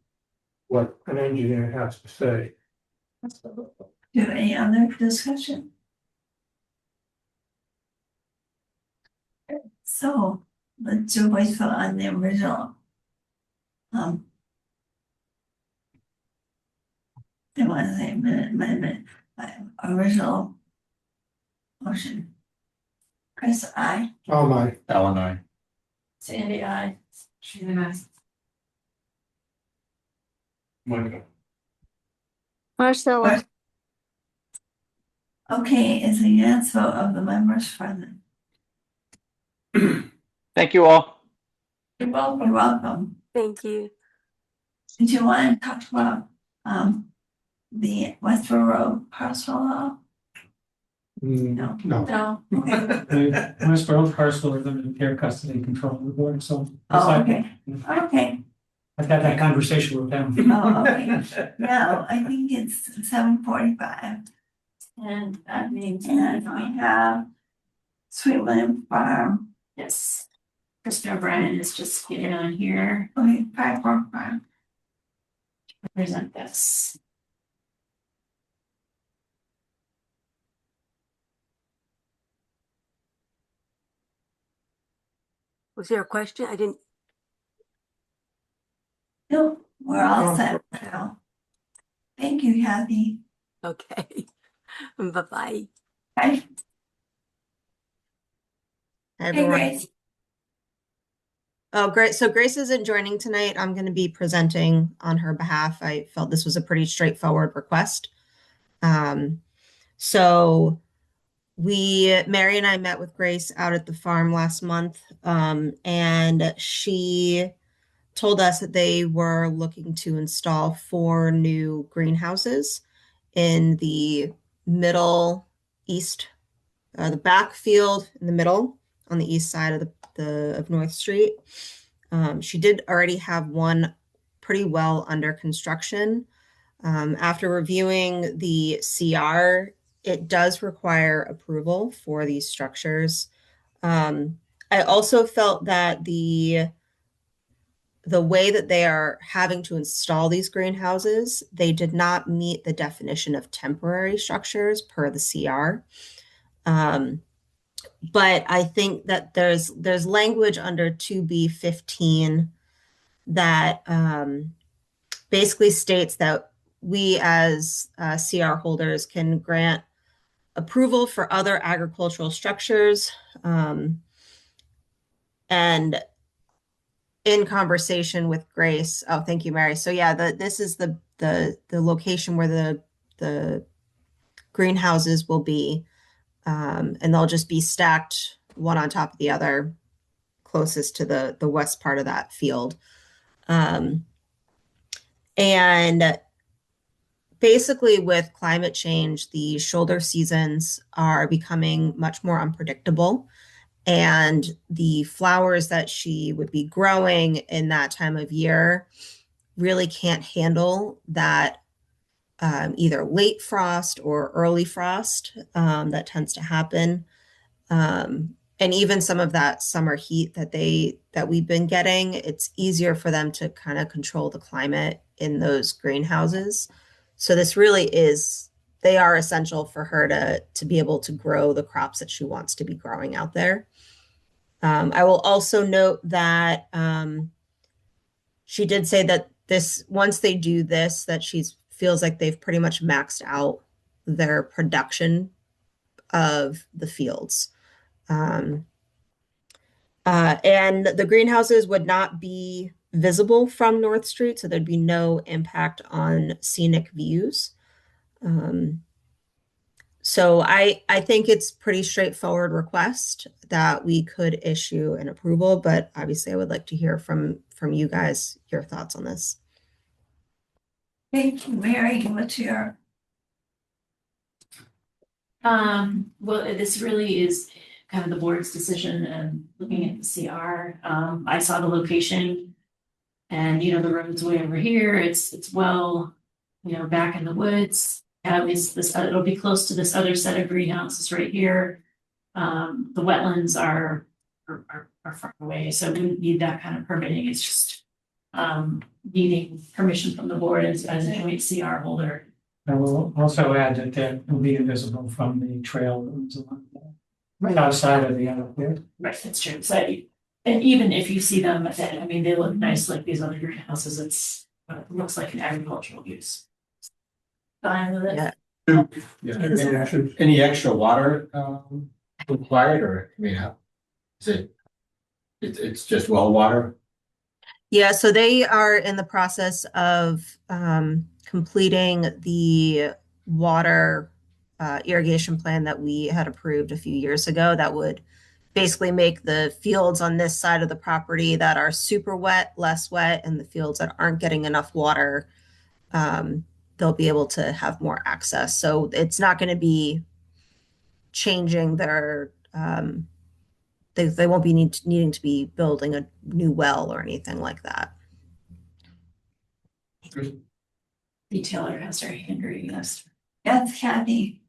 what an engineer has to say. do you have any other discussion? So, let's do a voice vote on the original. They want to say amendment, original motion. Chris, I. Oh, my, Alan, I. Sandy, I. She's a mess. Micah, Marcella, Okay, it's a yes vote of the members present. Thank you all. You're welcome. You're welcome. Thank you. Did you want to talk about, the Westboro Road parcel law? No. no, No, Okay. The Westboro parcel is under care, custody, and control of the board, so. Oh, okay, okay. I've had that conversation with them. Oh, okay. No, I think it's 7:45. And that means And we have Sweetland Farm, yes. Kristen O'Brien is just getting on here okay, 545. to present this. Was there a question? I didn't, No, we're all set now. Thank you, Kathy. okay. Bye-bye. Bye. Hi, Hey, everyone. Grace. Oh, great. So Grace isn't joining tonight. I'm going to be presenting on her behalf. I felt this was a pretty straightforward request. So Mary and I met with Grace out at the farm last month, and she told us that they were looking to install 4 new greenhouses in the middle east, the back field in the middle on the east side of of North Street. She did already have one pretty well under construction. After reviewing the CR, it does require approval for these structures. I also felt that the way that they are having to install these greenhouses, they did not meet the definition of temporary structures per the CR. But I think that there's language under 2B15 that basically states that we as CR holders can grant approval for other agricultural structures And in conversation with Grace, oh, thank you, Mary. So yeah, this is the location where the greenhouses will be. And they'll just be stacked one on top of the other, closest to the west part of that field. And basically, with climate change, the shoulder seasons are becoming much more unpredictable. And the flowers that she would be growing in that time of year really can't handle that either late frost or early frost that tends to happen. And even some of that summer heat that we've been getting, it's easier for them to kind of control the climate in those greenhouses. So this really is, they are essential for her to be able to grow the crops that she wants to be growing out there. I will also note that she did say that once they do this, that she feels like they've pretty much maxed out their production of the fields. And the greenhouses would not be visible from North Street, so there'd be no impact on scenic views. So I think it's pretty straightforward request that we could issue an approval, but obviously I would like to hear from you guys your thoughts on this. Thank you, Mary. What's your? Well, this really is kind of the board's decision and looking at the CR. I saw the location and, the road's way over here. It's well, back in the woods. At least it'll be close to this other set of greenhouses right here. The wetlands are far away, so we wouldn't need that kind of permitting. It's just needing permission from the board as a joint CR holder. I will also add that will be invisible from the trail that was along the outside of the other pit. Right, that's true. So, and even if you see them, they look nice like these other greenhouses. It looks like an agricultural use. Fine with it. Yeah. Any extra water required, or is it's just well water? Yeah, so they are in the process of completing the water irrigation plan that we had approved a few years ago that would basically make the fields on this side of the property that are super wet, less wet, and the fields that aren't getting enough water, they'll be able to have more access. So it's not going to be changing their, they won't be needing to be building a new well or anything like that. Detailer has their hand raised. That's Kathy.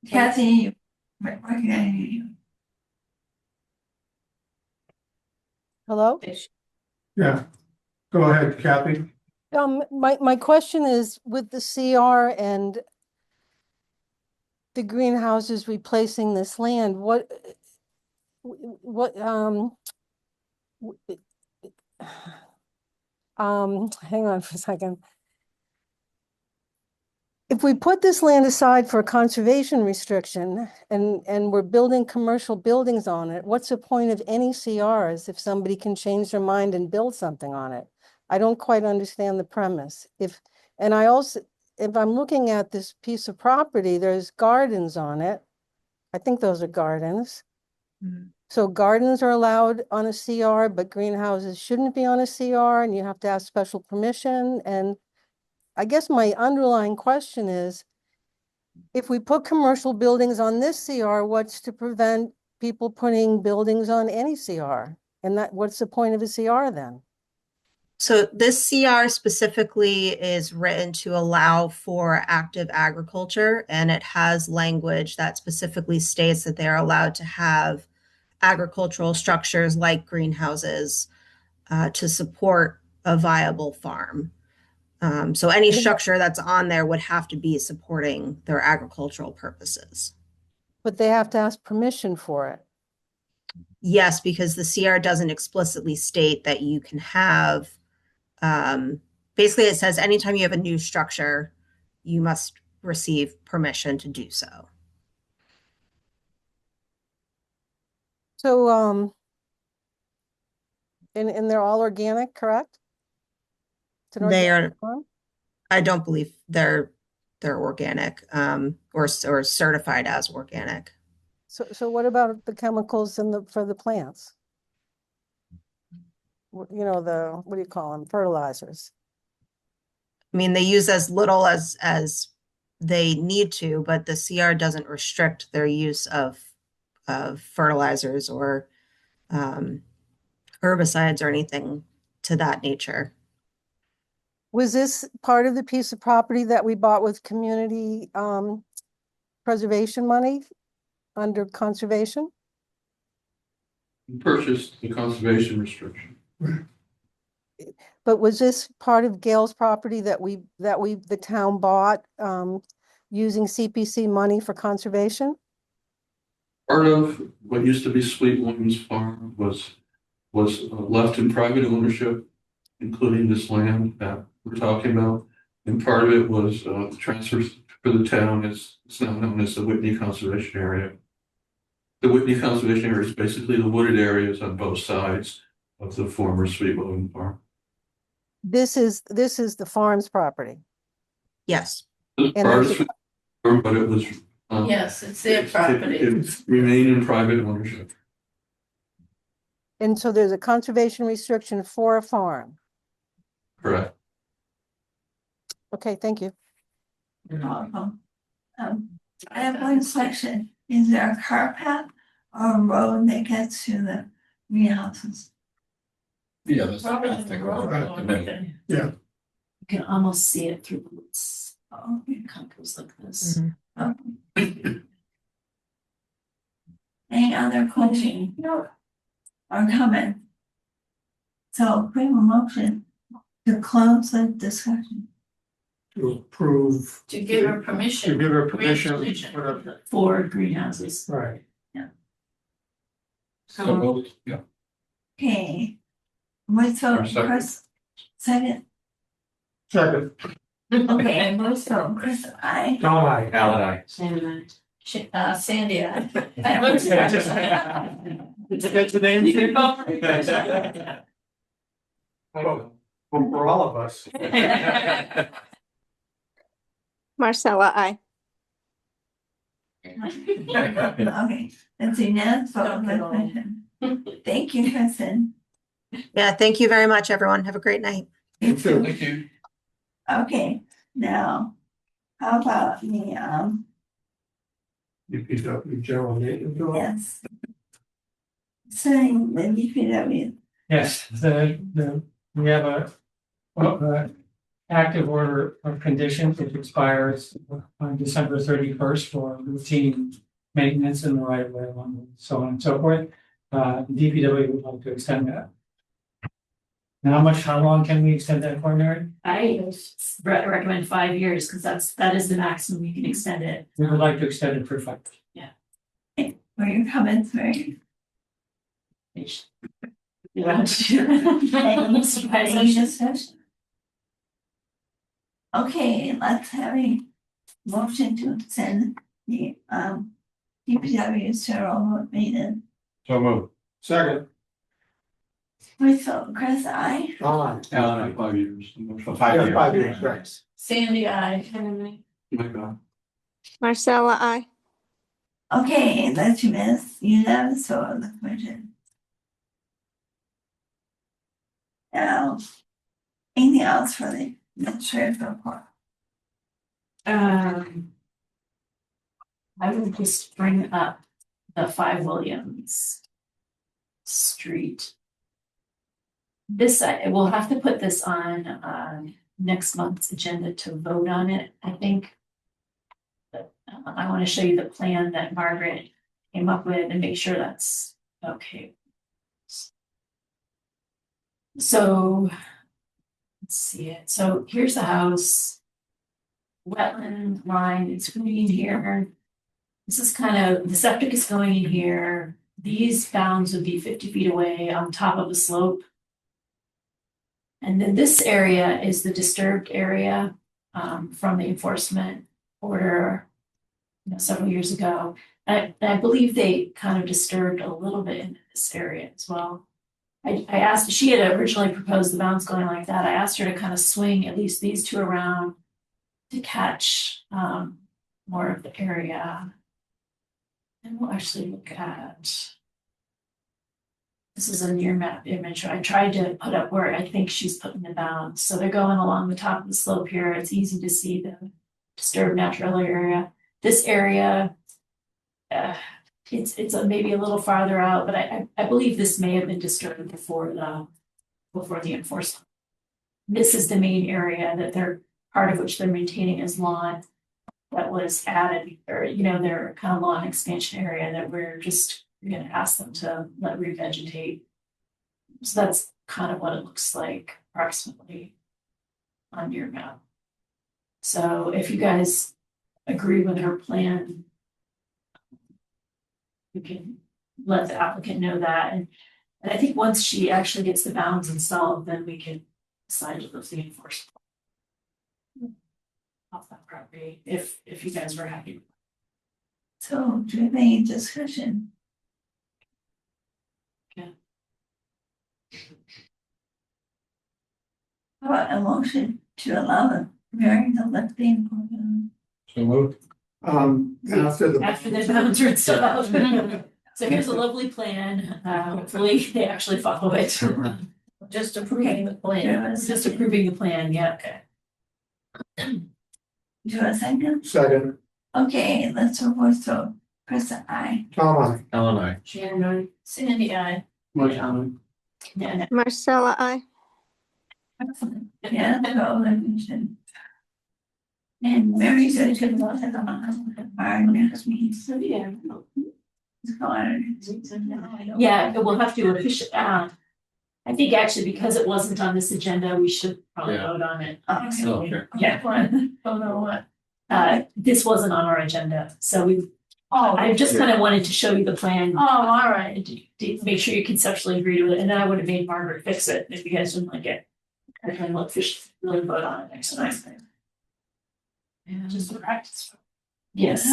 Kathy, where can I hear you? Hello? Yeah, go ahead, Kathy. My question is with the CR and the greenhouses replacing this land, hang on for a second. If we put this land aside for a conservation restriction and we're building commercial buildings on it, what's the point of any CRs if somebody can change their mind and build something on it? I don't quite understand the premise. If I'm looking at this piece of property, there's gardens on it. I think those are gardens. Mm-hmm. So gardens are allowed on a CR, but greenhouses shouldn't be on a CR, and you have to ask special permission. And I guess my underlying question is, if we put commercial buildings on this CR, what's to prevent people putting buildings on any CR? And what's the point of a CR then? So this CR specifically is written to allow for active agriculture, and it has language that specifically states that they're allowed to have agricultural structures like greenhouses to support a viable farm. So any structure that's on there would have to be supporting their agricultural purposes. But they have to ask permission for it. Yes, because the CR doesn't explicitly state that you can have, basically it says anytime you have a new structure, you must receive permission to do so. So, and they're all organic, correct? It's an They organic are, farm? I don't believe they're organic, or certified as organic. So what about the chemicals for the plants? You know, what do you call them? Fertilizers. I mean, they use as little as they need to, but the CR doesn't restrict their use of fertilizers or herbicides or anything to that nature. Was this part of the piece of property that we bought with community preservation money under conservation? Purchased the conservation restriction. But was this part of Gail's property that the town bought using CPC money for conservation? Part of what used to be Sweet Williams Farm was left in private ownership, including this land that we're talking about. And part of it was transfers for the town. It's now known as the Whitney Conservation Area. The Whitney Conservation Area is basically the wooded areas on both sides of the former Sweet Williams Farm. This is the farm's property. Yes. It was part of Sweet Farm, but it was Yes, it's their property. It remained in private ownership. And so there's a conservation restriction for a farm. Correct. Okay, thank you. You're welcome. I have one question. Is there a car path or a road that gets to the greenhouses? Yeah, that's. Probably I the think road. we're- Yeah. You can almost see it through the woods. Oh, It kind of goes like this. okay. Any other question? No. Or comment? So bring a motion to close the discussion. To approve. To give her To permission. give her Grant permission. permission. For greenhouses. Right. So moved. Yeah. Okay. Wait, so Or second. Chris, second, Second. okay, move so Chris, I. All right. Alan, I. Sandy. Sandy, I. That's the name. For all of us. Marcella, I. Okay, that's unanimous vote with permission. Thank you, Kristen. Yeah, thank you very much, everyone. Have a great night. You too. Thank you. Okay, now, how about the, DPW general maintenance. yes. Saying the DPW, Yes, we have a active order of conditions which expires on December 31st for routine maintenance in the right of way, so on and so forth. DPW would like to extend that. Now, how long can we extend that for, Mary? I recommend 5 years because that is the maximum we can extend it. We would like to extend it for 5. were your comments, Mary? You want to do that? Any discussion? Okay, let's have a motion to extend the, DPW general maintenance. So moved. Second. Wait, so Chris, I. Alan. Alan, I 5 years. For 5 years. 5 years, right. Sandy, I. My God. Marcella, I. Okay, that's unanimous vote of the commission. Now, anything else for the administrative report? I would just bring up the 5 Williams Street. We'll have to put this on next month's agenda to vote on it, I think. But I want to show you the plan that Margaret came up with and make sure that's okay. So, let's see it. So here's the house. Wetland line, it's green here. This is kind of, the septic is going in here. These bounds would be 50 feet away on top of a slope. And then this area is the disturbed area from the enforcement order several years ago. I believe they kind of disturbed a little bit in this area as well. I asked, she had originally proposed the bounds going like that. I asked her to kind of swing at least these two around to catch more of the area. And we'll actually look at. This is a near map image. I tried to put up where I think she's putting the bounds. So they're going along the top of the slope here. It's easy to see the disturbed natural area. This area, it's maybe a little farther out, but I believe this may have been disturbed before the enforcement. This is the main area that they're part of which they're maintaining as lawn that was added, or their kind of lawn expansion area that we're gonna ask them to let revegetate. So that's kind of what it looks like approximately on your map. So if you guys agree with her plan, you can let the applicant know that. And I think once she actually gets the bounds installed, then we can decide to lift the enforcement off that property, if you guys were happy. So do you have any discussion? Yeah. How about a motion to allow the variance to lift the enforcement? So moved. After the. After the bounds are installed. So here's a lovely plan, hopefully they actually follow it. Just approving the plan. Just approving the plan, yeah, okay. Do you have a second? Second, Okay, let's report to Chris, I. Tom, Ellen, I. Shannon, I. Sandy, I. Motion. Yeah, Marcella, I. Yeah, so we should. And very good to go to our next meeting. so yeah. It's going. Yeah, we'll have to officially, I think actually because it wasn't on this agenda, we should probably Yeah. vote on it. Okay. Oh, sure. Yeah, Don't know what. this wasn't on our agenda, so I just kind of wanted to show you the plan. Oh, all right. And to make sure you conceptually agreed with it, and then I would have made Margaret fix it if you guys didn't like it. And then we'll officially vote on it next time. Yeah, just for practice. Yes.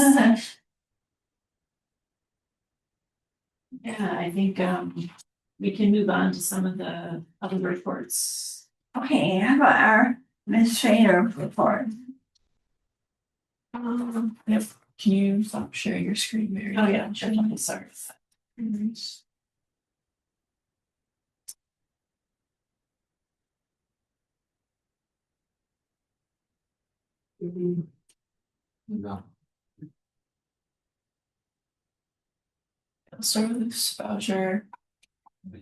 Yeah, I think we can move on to some of the other reports. Okay, how about our administrator report? Yep. Can you stop sharing your screen, Mary? Oh, yeah, sure. Sorry. No. I'll start with this voucher.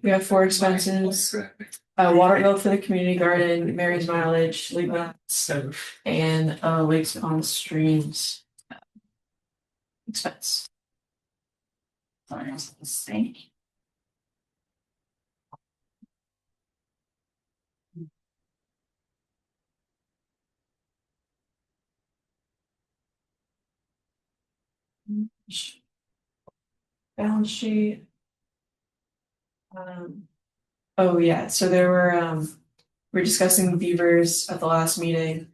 We have 4 expenses, water bill for the community garden, Mary's mileage, leave and lakes, ponds, streams. Expense. Sorry, thank you. Balance sheet. Oh yeah, so there were we're discussing the beavers at the last meeting.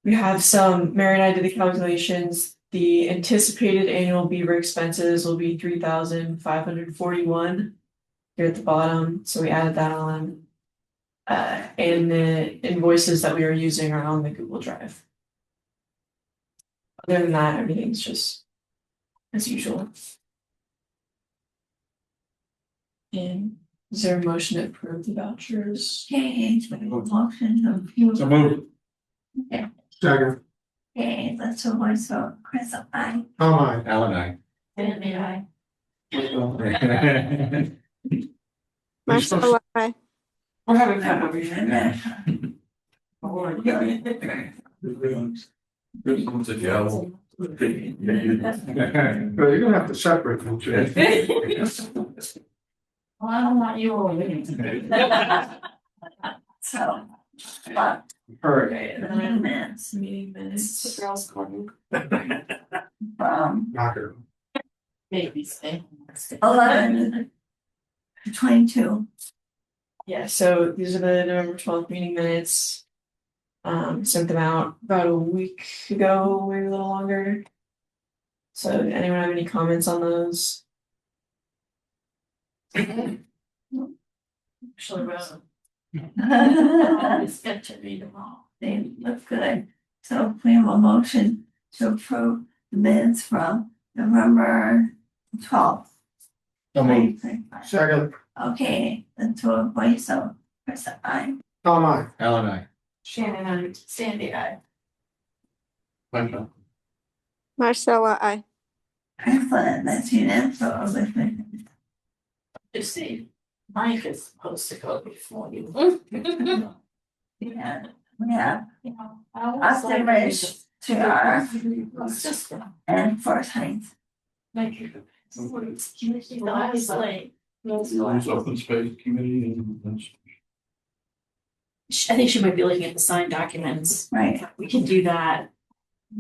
We have Mary and I did the calculations. The anticipated annual beaver expenses will be 3,541 here at the bottom, so we added that on. And the invoices that we are using are on the Google Drive. Other than that, everything's just as usual. And is there a motion to approve the vouchers? Okay, motion of you. So moved. Okay, second, okay, let's voice vote, Chris, I. Tom, Ellen, I. Sandy, I. Marcella, I. We're having fun over here. Good one's a gavel. Well, you're gonna have to separate them, Jay. Well, I don't want you all in. So, but, Alright, minutes Meeting minutes. Girls Corner. from knocker. Maybe stay. 11 to 22. Yeah, so these are the November 12th meeting minutes. Sent them out about a week ago, maybe a little longer. So anyone have any comments on those? Actually wrote them. It's good to read them all. They look good. So we have a motion to approve the minutes from November 12th. So moved. 2025. Second, Okay, let's do a voice, so press the I. Tom, I. Alan, I. Shannon, and Sandy, I. Okay. Marcella, I. Excellent, that's unanimous. So I'll lift it. You see, Mike is supposed to go before you. Yeah, we have You know, I always like Osterrich, Triar, It's just, and Forsyth. like, it's always like. There's open space committee and that's. I think she might be looking at the signed documents. Right. We can do that.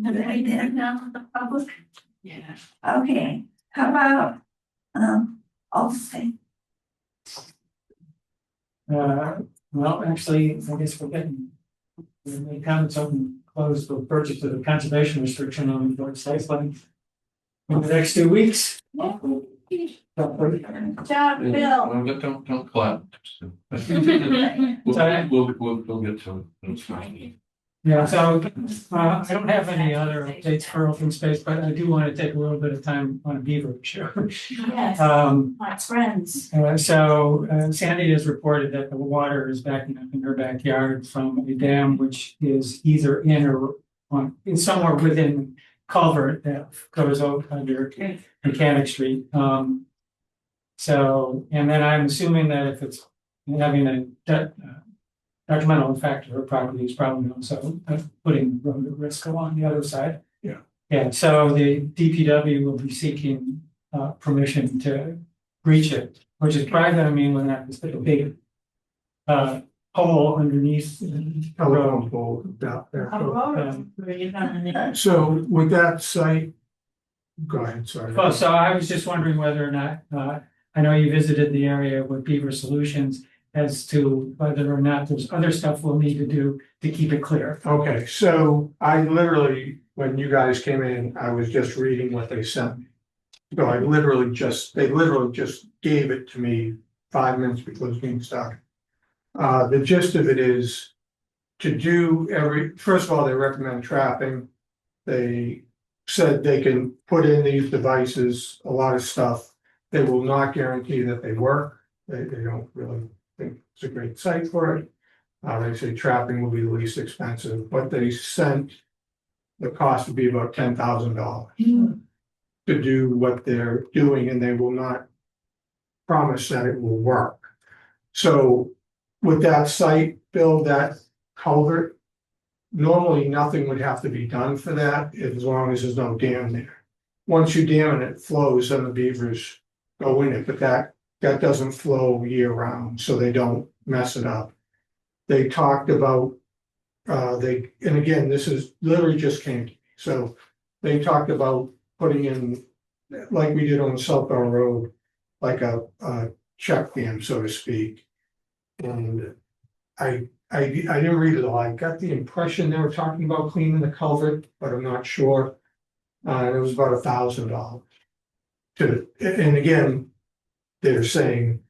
Right there now for the public. Yeah. Okay, how about, Olsen? Well, actually, I guess we're getting. The comments open, closed for purchase of the conservation restriction on the site plan. In the next 2 weeks. Good job, Bill. Well, don't clap. We'll get to it. That's fine. Yeah, so I don't have any other updates for open space, but I do want to take a little bit of time on a beaver show. Yes, my friends. Sandy has reported that the water is backing up in her backyard from a dam which is either in or on, in somewhere within culvert that goes out under Mechanic Street. And then I'm assuming that if it's having a detrimental effect to her property is probably also putting the road at risk along the other side. Yeah. Yeah, so the DPW will be seeking permission to breach it, which is private. I mean, when that was a big hole underneath the road. Telephone pole out there. Where you gonna- So with that site, go ahead, sorry. Oh, so I was just wondering whether or not, I know you visited the area with Beaver Solutions as to whether or not there's other stuff we'll need to do to keep it clear. Okay, so I literally, when you guys came in, I was just reading what they sent me. So they literally just gave it to me 5 minutes before the meeting started. The gist of it is to do first of all, they recommend trapping. They said they can put in these devices, a lot of stuff. They will not guarantee that they work. They don't really think it's a great site for it. They say trapping will be the least expensive, but they sent, the cost would be about $10,000 to do what they're doing, and they will not promise that it will work. So with that site, Bill, that culvert, normally nothing would have to be done for that as long as there's no dam there. Once you dam it, it flows and the beavers go in it, but that doesn't flow year round, so they don't mess it up. They talked about, and again, this is literally just came to me, so they talked about putting in, like we did on South Bell Road, like a check dam, so to speak. And I didn't read it all, I got the impression they were talking about cleaning the culvert, but I'm not sure. It was about $1,000. And again, they're saying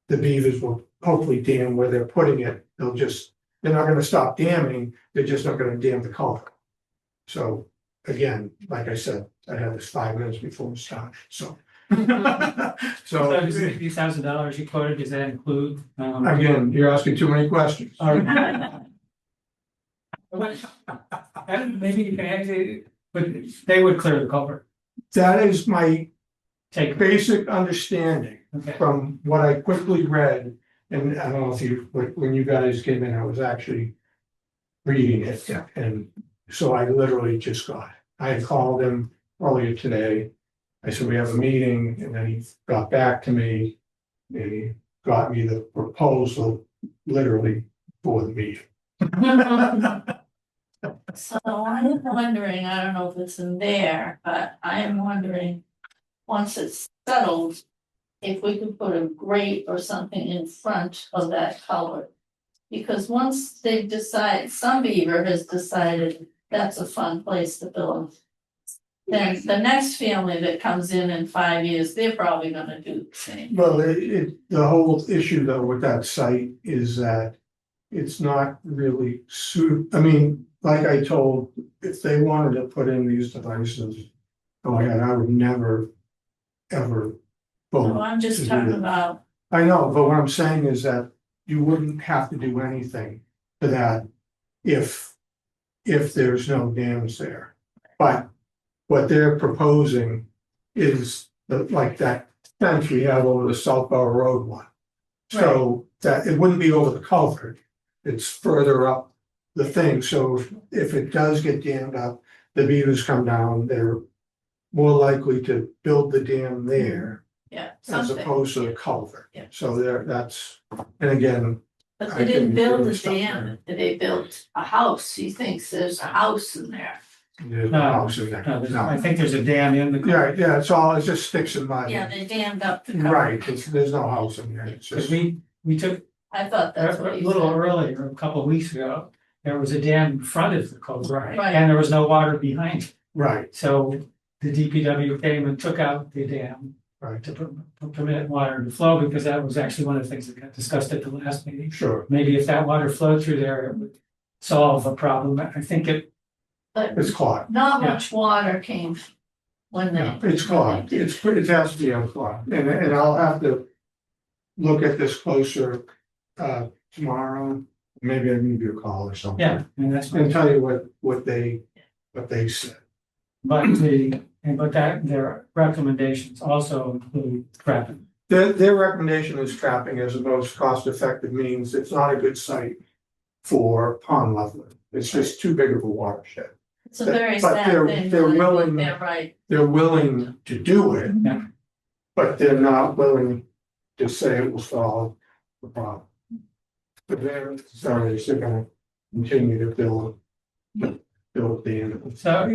the beavers will hopefully dam where they're putting it. They're not gonna stop damming, they're just not gonna dam the culvert. So again, like I said, I had this 5 minutes before we started, so. So does the $50,000 you quoted, does that include? Again, you're asking too many questions. Maybe you can actually, but they would clear the culvert. That is my Take. basic understanding Okay. from what I quickly read. And I don't know if when you guys came in, I was actually reading it. And so I literally just got it. I had called him earlier today. I said, we have a meeting, and then he got back to me. And he got me the proposal literally for the meeting. So I'm wondering, I don't know if it's in there, but I am wondering, once it's settled, if we could put a grate or something in front of that culvert. Because once they've decided, some beaver has decided that's a fun place to build then the next family that comes in 5 years, they're probably gonna do the same. Well, the whole issue though with that site is that it's not really I mean, like I told, if they wanted to put in these devices, go ahead, I would never, ever vote. So I'm to just do talking that. about, I know, but what I'm saying is that you wouldn't have to do anything to that if there's no dams there. But what they're proposing is like that fence we have over the Southborough Road one. So that it wouldn't be over the culvert, it's further up the thing, so if it does get dammed up, the beavers come down, they're more likely to build the dam there yeah, as something. opposed to the culvert. Yeah. So that's, and again, But I they didn't can build do a stuff dam, they built a house, he thinks there's a house in there. there's no house in there. I No. think there's a dam in the. Yeah, it's all, it's just sticks and mud. Yeah, they dammed up the cover. Right, there's no house in there, it's Cause just, we took I thought that's a what he little said. earlier, a couple of weeks ago, there was a dam in front of the culvert. Right. And there was no water behind it. right, So the DPW came and took out the dam right, to permit water to flow, because that was actually one of the things that got discussed at the last meeting. sure, Maybe if that water flowed through there, it would solve a problem. I think But it's clogged. not Yeah. much water came when No, they. it's clogged, it has to be unclogged, and I'll have to look at this closer, tomorrow, maybe I can give you a call or something. yeah, and that's And what, tell you what they said. but their recommendations also include trapping. Their recommendation is trapping as the most cost-effective means, it's not a good site for pond leveling, it's just too big of a watershed. It's a very But sad thing. they're when they willing- think they're right. They're willing to do it. Yeah. But they're not willing to say it will solve the problem. But they're gonna continue to build the end. So,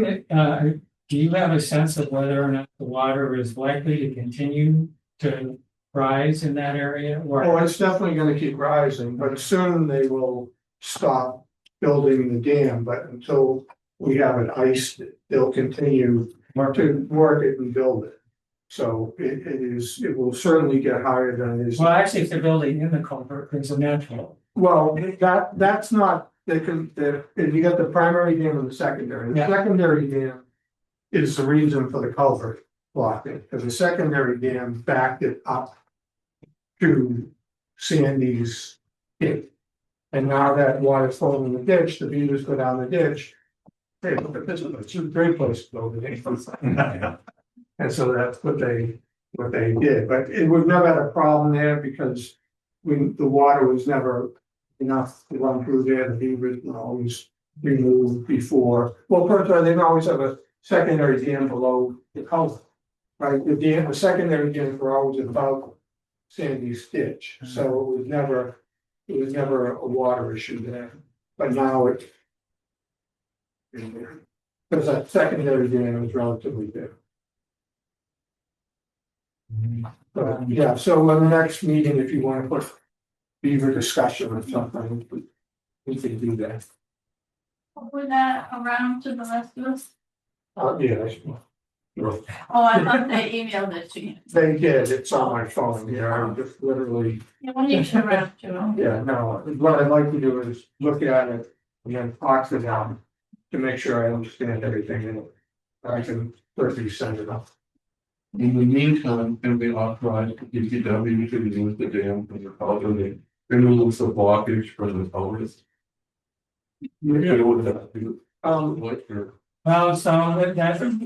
do you have a sense of whether or not the water is likely to continue to rise in that area, Oh, or? it's definitely gonna keep rising, but soon they will stop building the dam, but until we have it iced, they'll continue to work it and build it. So it will certainly get higher than it is. Well, actually, if they're building in the culvert, there's a natural. Well, that's not, if you got the primary dam and the secondary, the Yeah. secondary dam is the reason for the culvert blocking, because the secondary dam backed it up to Sandy's gate. And now that water's flowing in the ditch, the beavers go down the ditch. Hey, look at this, it's a great place to go today. And so that's what they did, but we've never had a problem there because the water was never enough to run through there, the beavers were always removed before. Well, first of all, they always have a secondary dam below the culvert. Right, the secondary dams were always above Sandy's ditch, so it was never a water issue there, but now it. Because that secondary dam is relatively big. But yeah, so in the next meeting, if you want to put beaver discussion or something, we can do that. Were that around to the rest of us? Yeah, Oh, I thought they emailed it to you. they did, it's on my phone here, I just literally, Yeah, when you should around to them. yeah, no, what I'd like to do is look at it and then talk to them. To make sure I understand everything and I can certainly send it up. In the meantime, can we authorize the DPW to use the dam for the culvert, remove the blockage for the culvert? Well, so that's, what's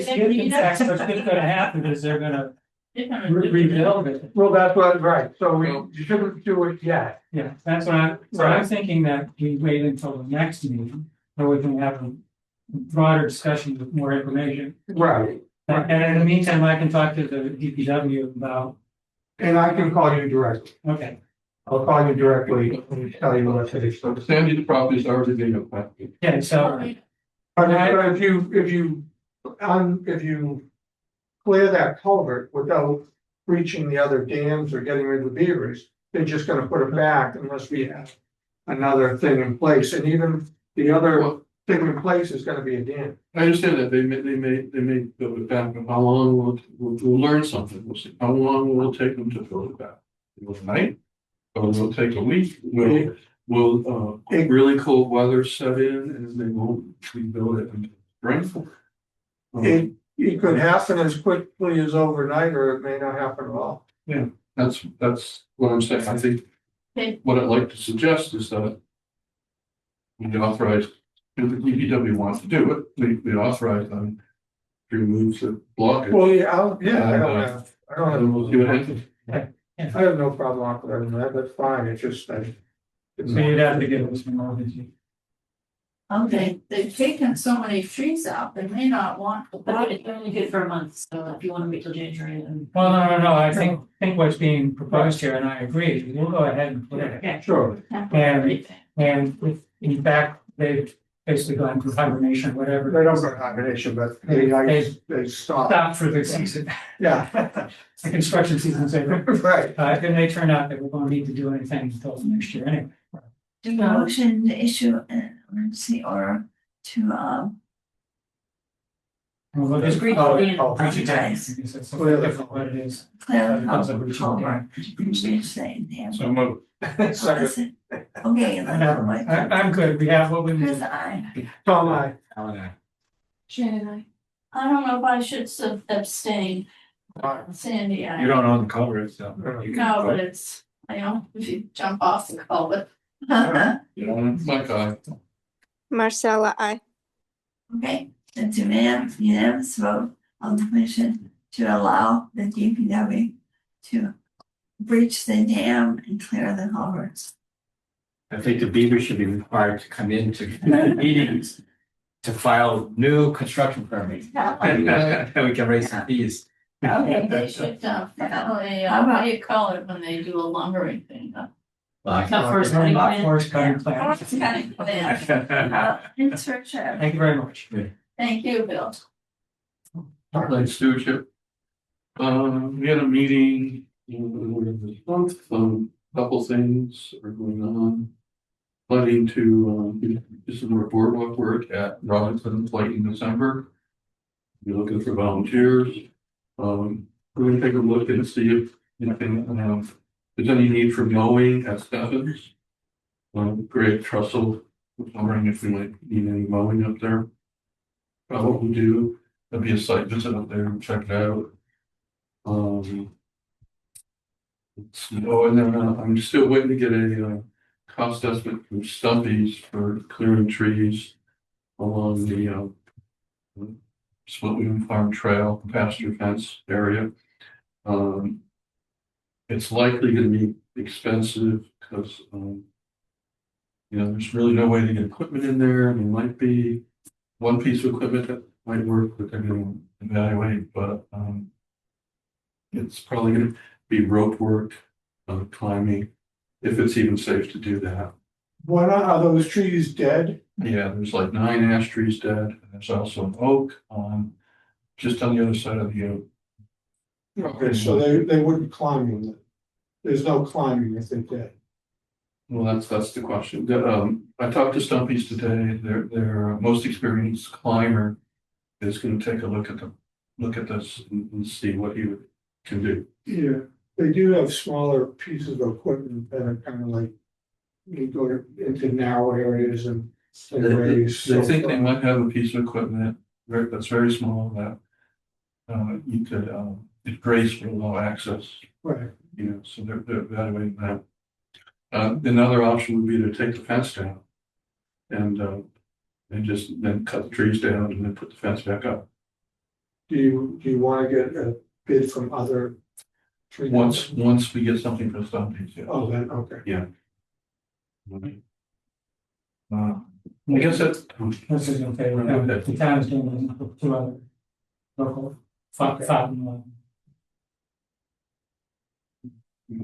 gonna happen is they're gonna They're gonna do it. rebuild it. Well, that's what, right, so you shouldn't do it yet. Yeah, that's what I'm thinking, that we wait until the next meeting, so we can have a broader discussion with more information. Right. And in the meantime, I can talk to the DPW about, And I can call you directly, okay, I'll call you directly and tell you what it is. So Sandy's property is already being affected. yeah, so, But if you clear that culvert without breaching the other dams or getting rid of the beavers, they're just gonna put it back unless we have another thing in place, and even the other thing in place is gonna be a dam. I understand that they may build it back, but how long we'll learn something, we'll see, how long will it take them to build it back? Will it night? Or will it take a week? Will really cold weather set in and they won't rebuild it in spring? It could happen as quickly as overnight, or it may not happen at all. Yeah, that's what I'm saying, I think. Okay. What I'd like to suggest is that. We authorize, if the DPW wants to do it, we authorize them. To remove the block. Well, yeah, I don't And we'll see what happens. I have no problem operating that, that's fine, it's just that. So you'd have to give us more, did you? Okay, they've taken so many trees out, they may not want to. But it's only good for a month, so if you wanna wait till January, then. Well, no, I think what's being proposed here, and I agree, we'll go ahead and put it. Yeah. Sure. And if, in fact, they've basically gone through hibernation, whatever. They don't go to hibernation, but they stop. Stop for the season. Yeah. The construction season's over. Right. It may turn out that we won't need to do anything until next year anyway. Do a motion to issue an emergency order to, Well, we'll just Breach call the it, dam. breach of dam, because it's something different what it is. clear the Because of breach of culvert. dam. Breach the dam. So move. Second. Okay, let's I'm good, we have what we Chris, need. I. Tom, I. Shannon, I don't know if I should abstain. Sandy, I. You don't own the culvert, so. you can No, vote. but it's, if you jump off the culvert. You know, my guy. Marcella, I. Okay, that's unanimous vote on the commission to allow the DPW to breach the dam and clear the culverts. I think the Beaver should be required to come into meetings to file new construction permits. And we can raise some fees. Okay, they should, definitely, what do you call it when they do a lumbering thing? Like- Not first cutting plan. Forest cutting plan. Forest cutting plan. Thanks for sharing. Thank you very much. Thank you, Bill. Heartland Stewardship. We had a meeting this month, couple things are going on. Planning to do some more boardwalk work at Robinson Lake in December. Be looking for volunteers. We're gonna take a look and see if anything, there's any need for mowing at Stebbins. Greg Trussell was wondering if we might need any mowing up there. Probably do. There'll be a site visit up there and check it out. And then I'm still waiting to get a cost estimate from Stumpy's for clearing trees along the Splitwing Farm Trail, pasture fence area. It's likely gonna be expensive because there's really no way to get equipment in there. There might be one piece of equipment that might work, but they're gonna evaluate, but it's probably gonna be rope work, climbing, if it's even safe to do that. Why not, are those trees dead? Yeah, there's like 9 ash trees dead, and there's also an oak just on the other side of the oak. Okay, so they wouldn't climb in it. There's no climbing if they're dead. Well, that's the question. I talked to Stumpy's today. Their most experienced climber is gonna take a look at this and see what he can do. Yeah, they do have smaller pieces of equipment that are kind of like. You go into narrow areas and. They think they might have a piece of equipment that's very small that you could it grades for low access. Right. So they're evaluating that. Another option would be to take the fence down and just then cut the trees down and then put the fence back up. Do you want to get a bid from other? tree Once companies? we get something from Stumpy's, yeah. Oh, then, okay. Yeah. I guess that's. This is okay, the town is doing 2 other local, five and 11.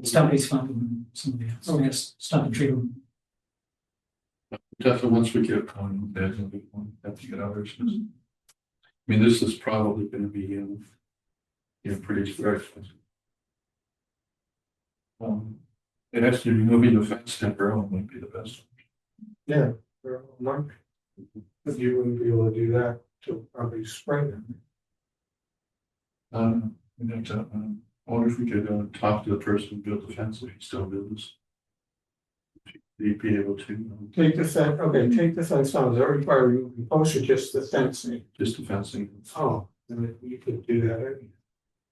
Stumpy's funding somebody else, so yes, Stumpy tree. Definitely, once we get on bids, we have to get others. I mean, this is probably gonna be, pretty expensive. It actually removing the fence temporarily might be the best. Yeah. But you wouldn't be able to do that till probably spring. We'd have to, I wonder if we could, talk to the person who built the fence if he still lives. He'd be able to, Take the fence, okay, take the fence down, does that require you to post or just the fencing? just the fencing. Oh, then you could do that.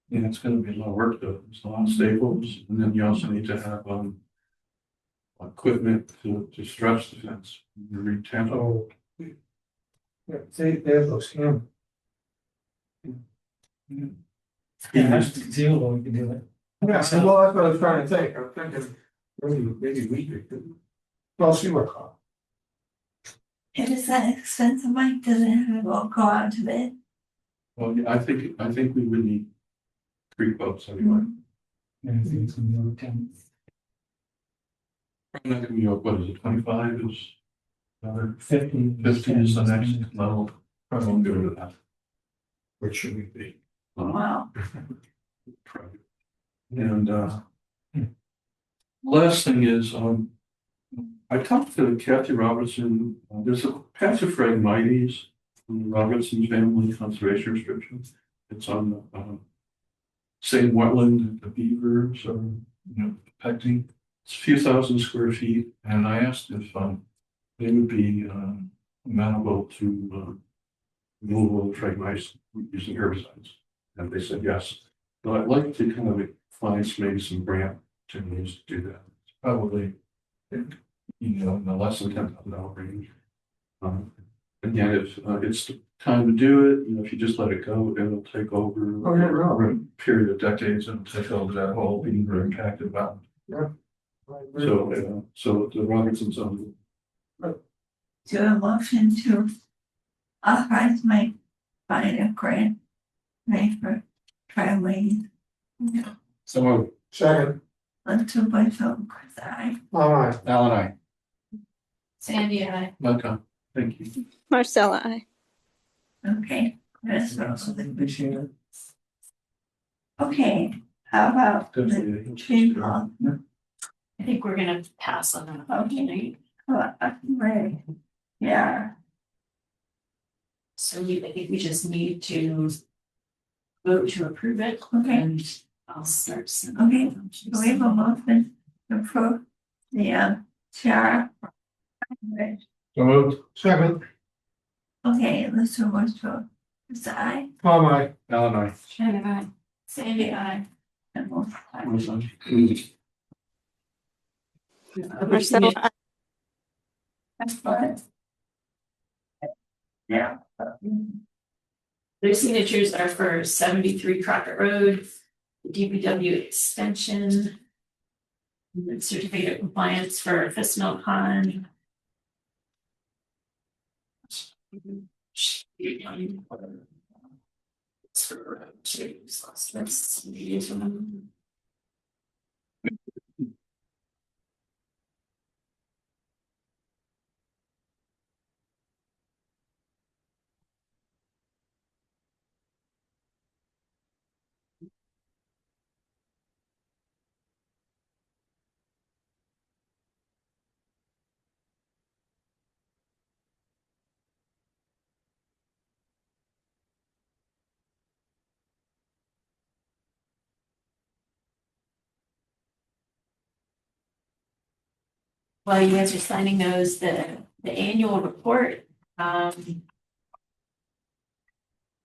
Yeah, it's gonna be a lot of work though, there's a lot of staples, and then you also need to have, equipment to stretch the fence. Retamp. Oh. Yeah, they have those hammers. Yeah, zero, we can do it. Yeah, so, well, that's what I was trying to think, I'm thinking, maybe we could. Well, see what cost. If it's that expensive, Mike, doesn't have to go out to bid. Well, yeah, I think we would need 3 quotes anyway. Yeah, I think it's gonna be over 10. I'm not gonna be, what is it, 25 is? Another 50. 50 is the next level, probably won't go to that. Which should we be? Wow. And last thing is, I talked to Kathy Robertson, there's a patch of Phragmites from the Robertson family conservation restriction. It's on the same wetland that the beavers are, protecting. It's a few thousand square feet, and I asked if they would be amenable to removal of Phragmites using herbicides. And they said yes. But I'd like to kind of find maybe some grant opportunities to do that. Probably, in the less than $10,000 range. Again, if it's the time to do it, if you just let it go, it'll take over over a period of decades and take over that whole beaver impacted mountain. Yeah. So the Robertson's on. Do a motion to authorize Mike buying a grant. Right for traveling. So moved. Second, Let's do by phone, Chris, I. all right, Alan, I. Sandy, I. Okay, thank you. Marcella, I. Okay. That's Appreciate it. okay, how about the Definitely. tree law? I think we're gonna pass on that. Okay. Right, yeah, So I think we just need to vote to approve it. Okay. And I'll start. sending Okay. them to we have a motion to approve the sheriff. So moved. second, Okay, let's do a motion to, it's I, all right, Alan, I. Shannon, I. Sandy, I. And we'll. Marcella, I. That's fine. Yeah. Their signatures are for 73 Crockett Road, the DPW extension. The certificate of compliance for Fistmill Pond. While you guys are signing those, the annual report,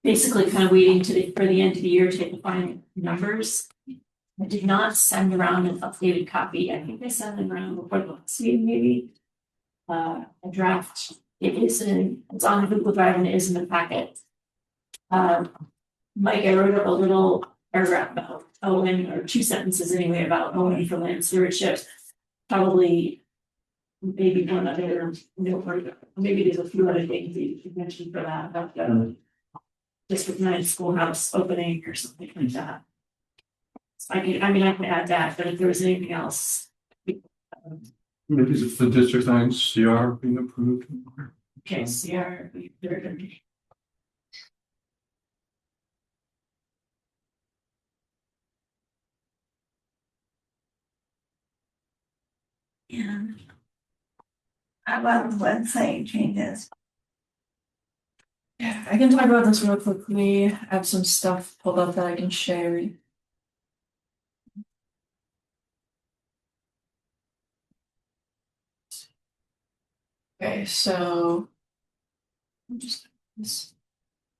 basically kind of waiting for the end of the year to get the final numbers. I did not send around an updated copy. I think I sent them around before the last meeting, maybe. A draft, it's on the Google Drive and it is in the packet. Mike, I wrote up a little paragraph about Owen, or 2 sentences anyway, about Owen for land stewardship. Probably maybe one other note, maybe there's a few other things that you could mention for that, about the district 9 schoolhouse opening or something like that. So I can add that, but if there was anything else. Maybe it's the District 9 CR being approved. Okay, CR, they're gonna be. Yeah. How about the website changes? Yeah, I can talk about this real quickly. I have some stuff pulled up that I can share. Okay, so.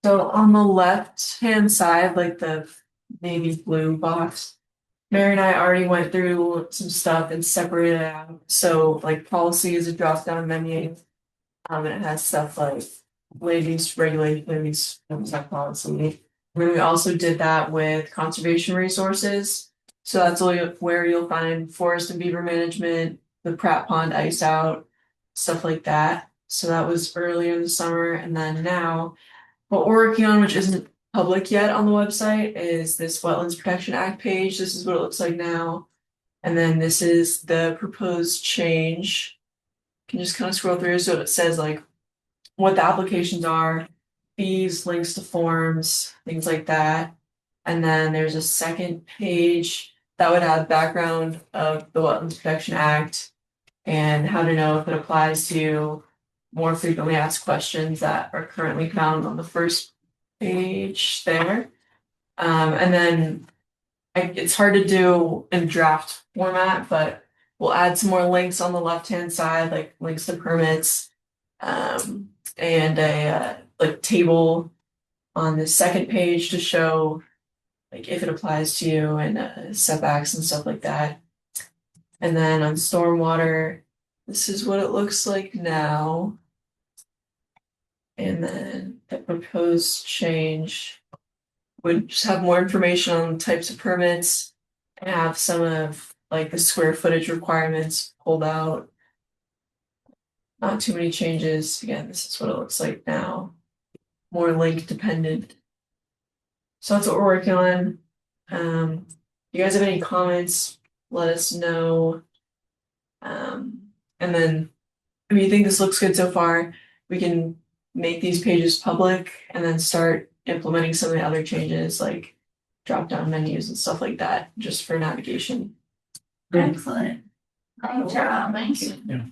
So on the left hand side, like the navy blue box, Mary and I already went through some stuff and separated it out. So like policy is a drop down menu. And it has stuff like land use regulations, stuff policy. And we also did that with conservation resources. So that's where you'll find forest and beaver management, the Pratt Pond ice out, stuff like that. So that was earlier in the summer, and then now what we're working on, which isn't public yet on the website, is this Wetlands Protection Act page. This is what it looks like now. And then this is the proposed change. You can just kind of scroll through, so it says like what the applications are, fees, links to forms, things like that. And then there's a second page that would have background of the Wetlands Protection Act and how to know if it applies to more frequently asked questions that are currently found on the first page there. And then it's hard to do in draft format, but we'll add some more links on the left-hand side, like links to permits, and a like table on the second page to show like if it applies to you and setbacks and stuff like that. And then on stormwater, this is what it looks like now. And then the proposed change would just have more information on types of permits and have some of like the square footage requirements pulled out. Not too many changes. Again, this is what it looks like now. More link dependent. So that's what we're working on. You guys have any comments, let us know. And then if you think this looks good so far, we can make these pages public and then start implementing some of the other changes like drop down menus and stuff like that, just for navigation. Excellent. Great job. Thank you.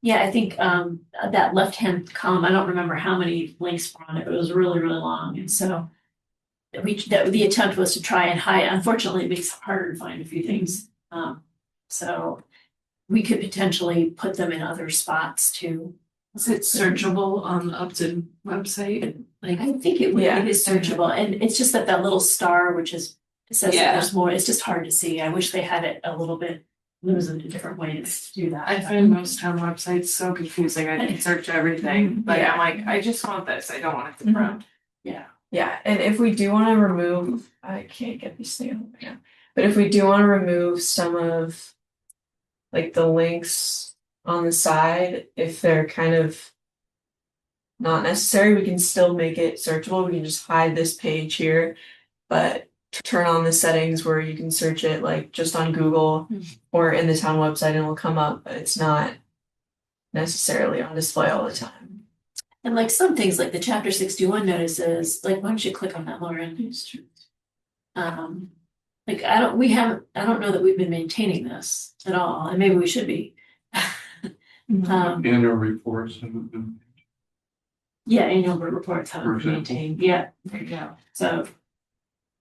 Yeah, I think that left-hand column, I don't remember how many links were on it, but it was really, really long. And so the attempt was to try and hide. Unfortunately, it makes it harder to find a few things. So we could potentially put them in other spots too. Is it searchable on the Upton website? Like, I think it is searchable, and it's just that little star, which is, it says that there's more, it's just hard to see. I wish they had it a little bit, there's a different ways to do that. I find most town websites so confusing. I can search everything, but I'm like, I just want this. I don't want it to prompt. Yeah. Yeah, and if we do want to remove, I can't get these things open now, but if we do want to remove some of like the links on the side, if they're kind of not necessary, we can still make it searchable. We can just hide this page here, but turn on the settings where you can search it like just on Google or in the town website and it'll come up, but it's not necessarily on display all the time. And like some things like the chapter 61 notices, like why don't you click on that, Lauren? Like I don't know that we've been maintaining this at all, and maybe we should be. Annual reports and Yeah, annual reports have For been example. maintained. Yeah, there you go. So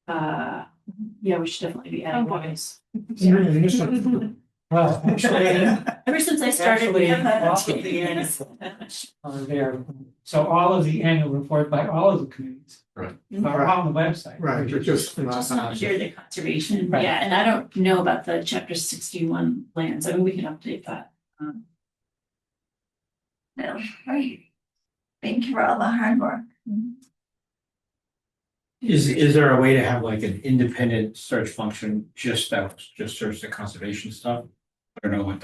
yeah, we should definitely be adding those. Well, actually, Ever since I started, we have had all of the are there. So all of the annual report by all of the committees Right. are on the website. Right, but just just not here the conservation. Right. Yeah, and I don't know about the chapter 61 lands. I mean, we can update that. No, right. Thank you for all the hard work. Is there a way to have like an independent search function just search the conservation stuff? I don't know what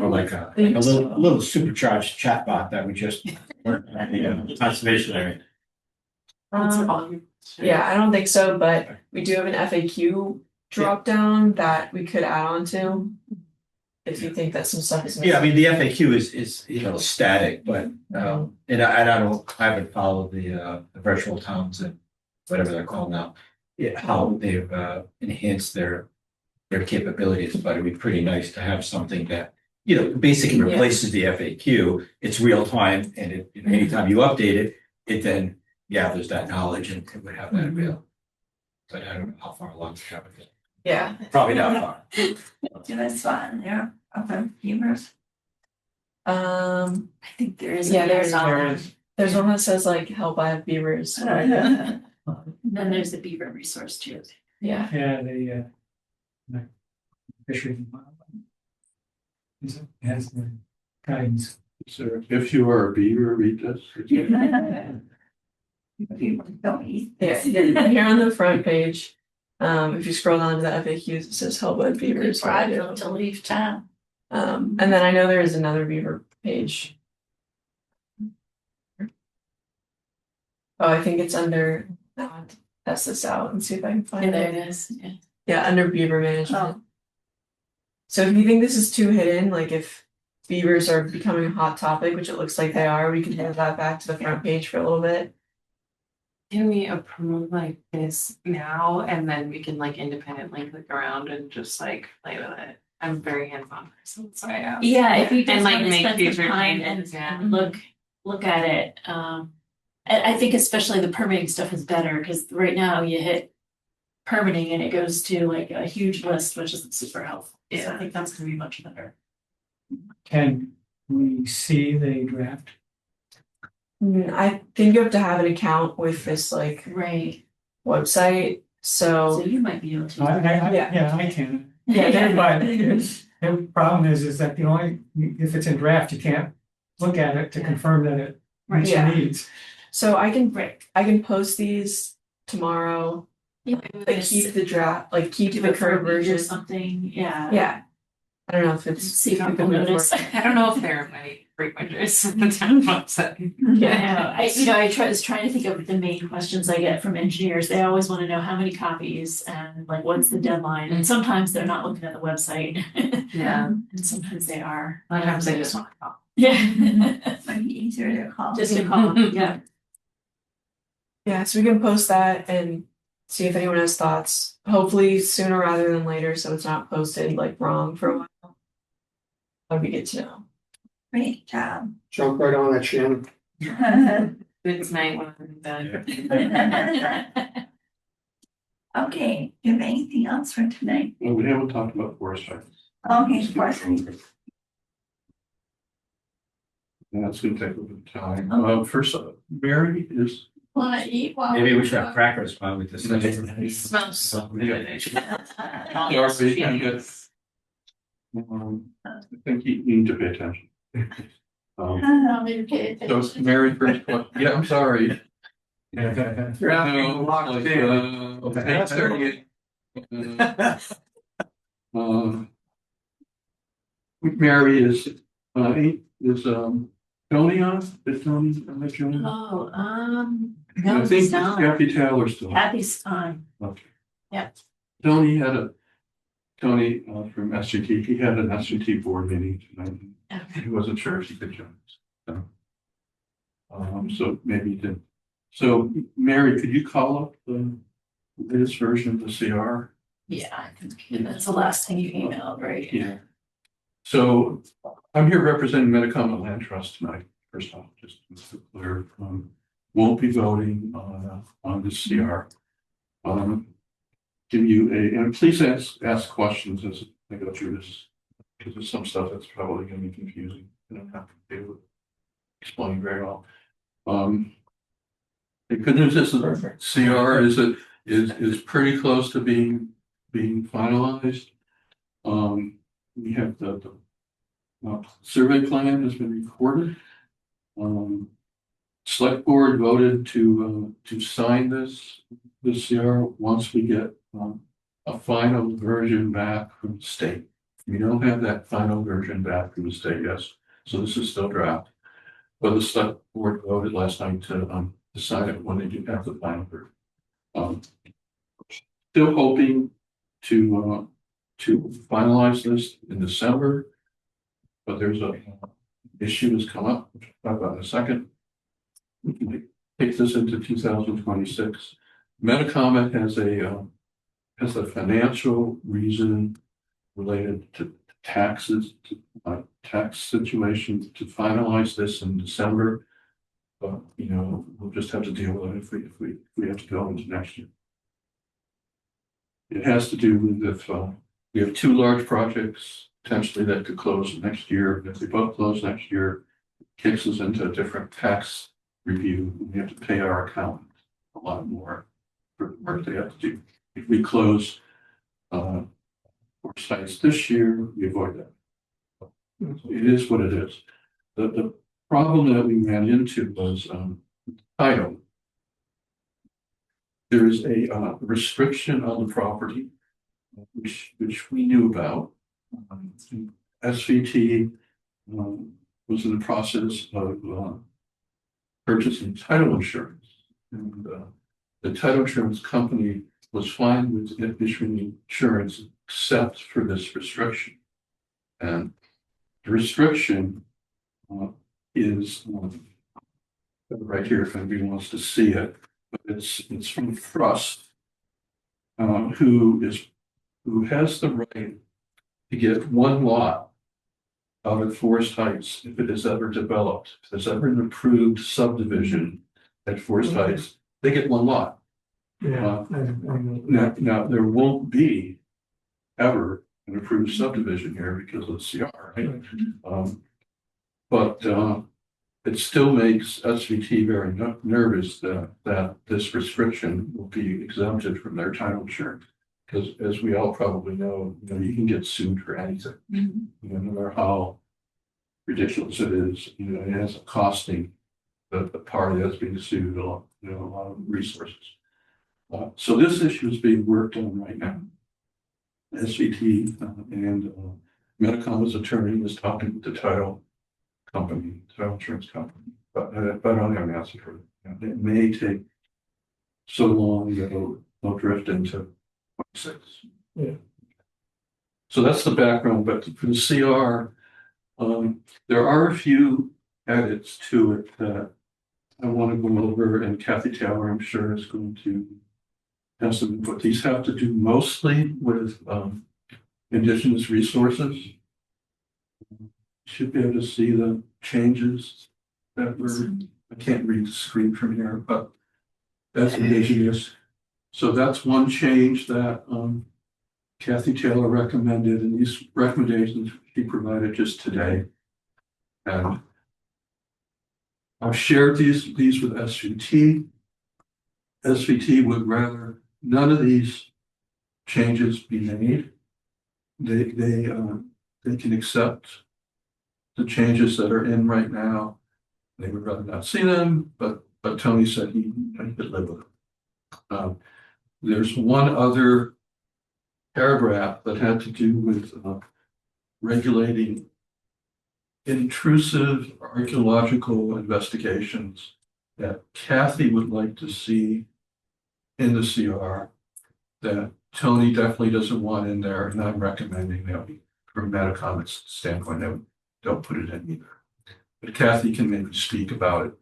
or like a little supercharged chatbot that would just work at the conservation area. Yeah, I don't think so, but we do have an FAQ drop down that we could add on to. If you think that some stuff is missing. Yeah, I mean, the FAQ is static, but and I haven't followed the virtual towns and whatever they're called now. Yeah, how they've enhanced their capabilities, but it'd be pretty nice to have something that, basically replaces the FAQ. It's real time, and anytime you update it, it then gathers that knowledge and would have that available. But I don't know how far along we have it. Yeah. Probably not far. Do this one there, up in Beavers. I think there is. Yeah, there's there's one that says like help I have beavers. Then there's the beaver resource too. Yeah. Yeah, the fisheries. and wildlife. It has the guidance. So if you are a beaver, read this. Don't eat. Yeah, here on the front page, if you scroll down to the FAQs, it says help with beavers. Drive them to leave town. And then I know there is another beaver page. Oh, I think it's under, I'll test this out and see if I can find Yeah, it. there it is. Yeah. Yeah, under beaver management. So if you think this is too hidden, like if beavers are becoming a hot topic, which it looks like they are, we can move that back to the front page for a little bit. Can we approve like this now and then we can like independently click around and just like play with it? I'm very hands-on person, so I am. Yeah, if you And, just like, want to make spend some future time changes, yeah. and look at it. I think especially the permitting stuff is better because right now you hit permitting and it goes to like a huge list, which isn't super helpful. So I think that's gonna be much better. Can we see the draft? I think you have to have an account with this like Right. website, So so. you might be able to. Yeah, I can. Yeah. But the problem is that if it's in draft, you can't look at it to confirm that it meets your Yeah. needs. So I can post these tomorrow, like keep the draft, like keep Do the it for a current week or version. something, yeah. Yeah. I don't know if it's. See if we people can move notice. forward. I don't know if there are many frequenters of the town website. Yeah, I was trying to think of the main questions I get from engineers. They always want to know how many copies and like what's the deadline. And sometimes they're not looking at the website. Yeah. And sometimes they are. A lot of times they just want to call. Yeah. Might be easier to call. Just a call, yeah. Yeah, so we can post that and see if anyone has thoughts, hopefully sooner rather than later, so it's not posted like wrong for a while. That'd be good to know. Great job. Jump right on that, Shannon. Good tonight when I'm done. Okay, do you have anything else for tonight? Well, we haven't talked about forest fires. Okay, of course. That's gonna take a little time. First, Mary is. Wanna eat while. Maybe we should have crackers while we discuss. It smells so good. Sorry, I'm good. I think you need to pay attention. Want me to pay So attention? Mary first question, yeah, I'm sorry. You're out locked in. Okay, 8:38. Mary is Tony on? Is Tony on the journey? Oh, I no, think it's not. Kathy Taylor's still. Kathy's on. Okay. Yep. Tony from SGT, he had an SGT board meeting tonight. Okay. He wasn't sure if he could join us. So maybe he did. So Mary, could you call up the latest version of the CR? Yeah, I think that's the last thing you emailed, right? Yeah. So I'm here representing Metacomet Land Trust tonight, first off, just to be clear, won't be voting on this CR. Give you and please ask questions as I go through this, because there's some stuff that's probably gonna be confusing. I don't have to be able to explain very well. The good news is the CR is pretty close to being finalized. We have the survey plan has been recorded. Select board voted to sign this CR once we get a final version back from the state. We don't have that final version back from the state yet, so this is still draft. But the select board voted last night to decide it when they do have the final version. Still hoping to finalize this in December, but there's a issue has come up, which I'll talk about in a second. We can take this into 2026. Metacomet has a financial reason related to taxes, tax situation to finalize this in December. But, you know, we'll just have to deal with it if we have to go into next year. It has to do with if, we have two large projects potentially that could close next year. If they both close next year, it kicks us into a different tax review. We have to pay our accountant a lot more for the work they have to do. If we close, four sites this year, we avoid that. It is what it is. The problem that we ran into was, title. There is a restriction on the property, which we knew about. SVT was in the process of purchasing title insurance, and the title insurance company was fine with it issuing insurance except for this restriction. And the restriction is right here if anybody wants to see it. But it's from Trust, who has the right to get one lot out of Forest Heights if it is ever developed. If there's ever an approved subdivision at Forest Heights, they get one lot. Yeah. Now there won't be ever an approved subdivision here because of the CR, right? But it still makes SVT very nervous that this restriction will be exempted from their title insurance. Because as we all probably know, you can get sued for anything, no matter how ridiculous it is. It ends up costing the party that's being sued a lot of resources. So this issue is being worked on right now. SVT and Medicom's attorney is talking with the title insurance company, but I don't have an answer for it. It may take so long that it'll drift into 26. Yeah. So that's the background, but for the CR, there are a few edits to it that I want to go over, and Kathy Taylor, I'm sure, is going to have some input. These have to do mostly with indigenous resources. Should be able to see the changes that were, I can't read the screen from here, but that's indigenous. So that's one change that Kathy Taylor recommended, and these recommendations she provided just today. And I've shared these with SVT. SVT would rather none of these changes be made. They can accept the changes that are in right now. They would rather not see them, but Tony said he could live with them. There's one other paragraph that had to do with regulating intrusive archaeological investigations that Kathy would like to see in the CR that Tony definitely doesn't want in there, and I'm recommending that we, from Medicom's standpoint, that we don't put it in either. But Kathy can maybe speak about it.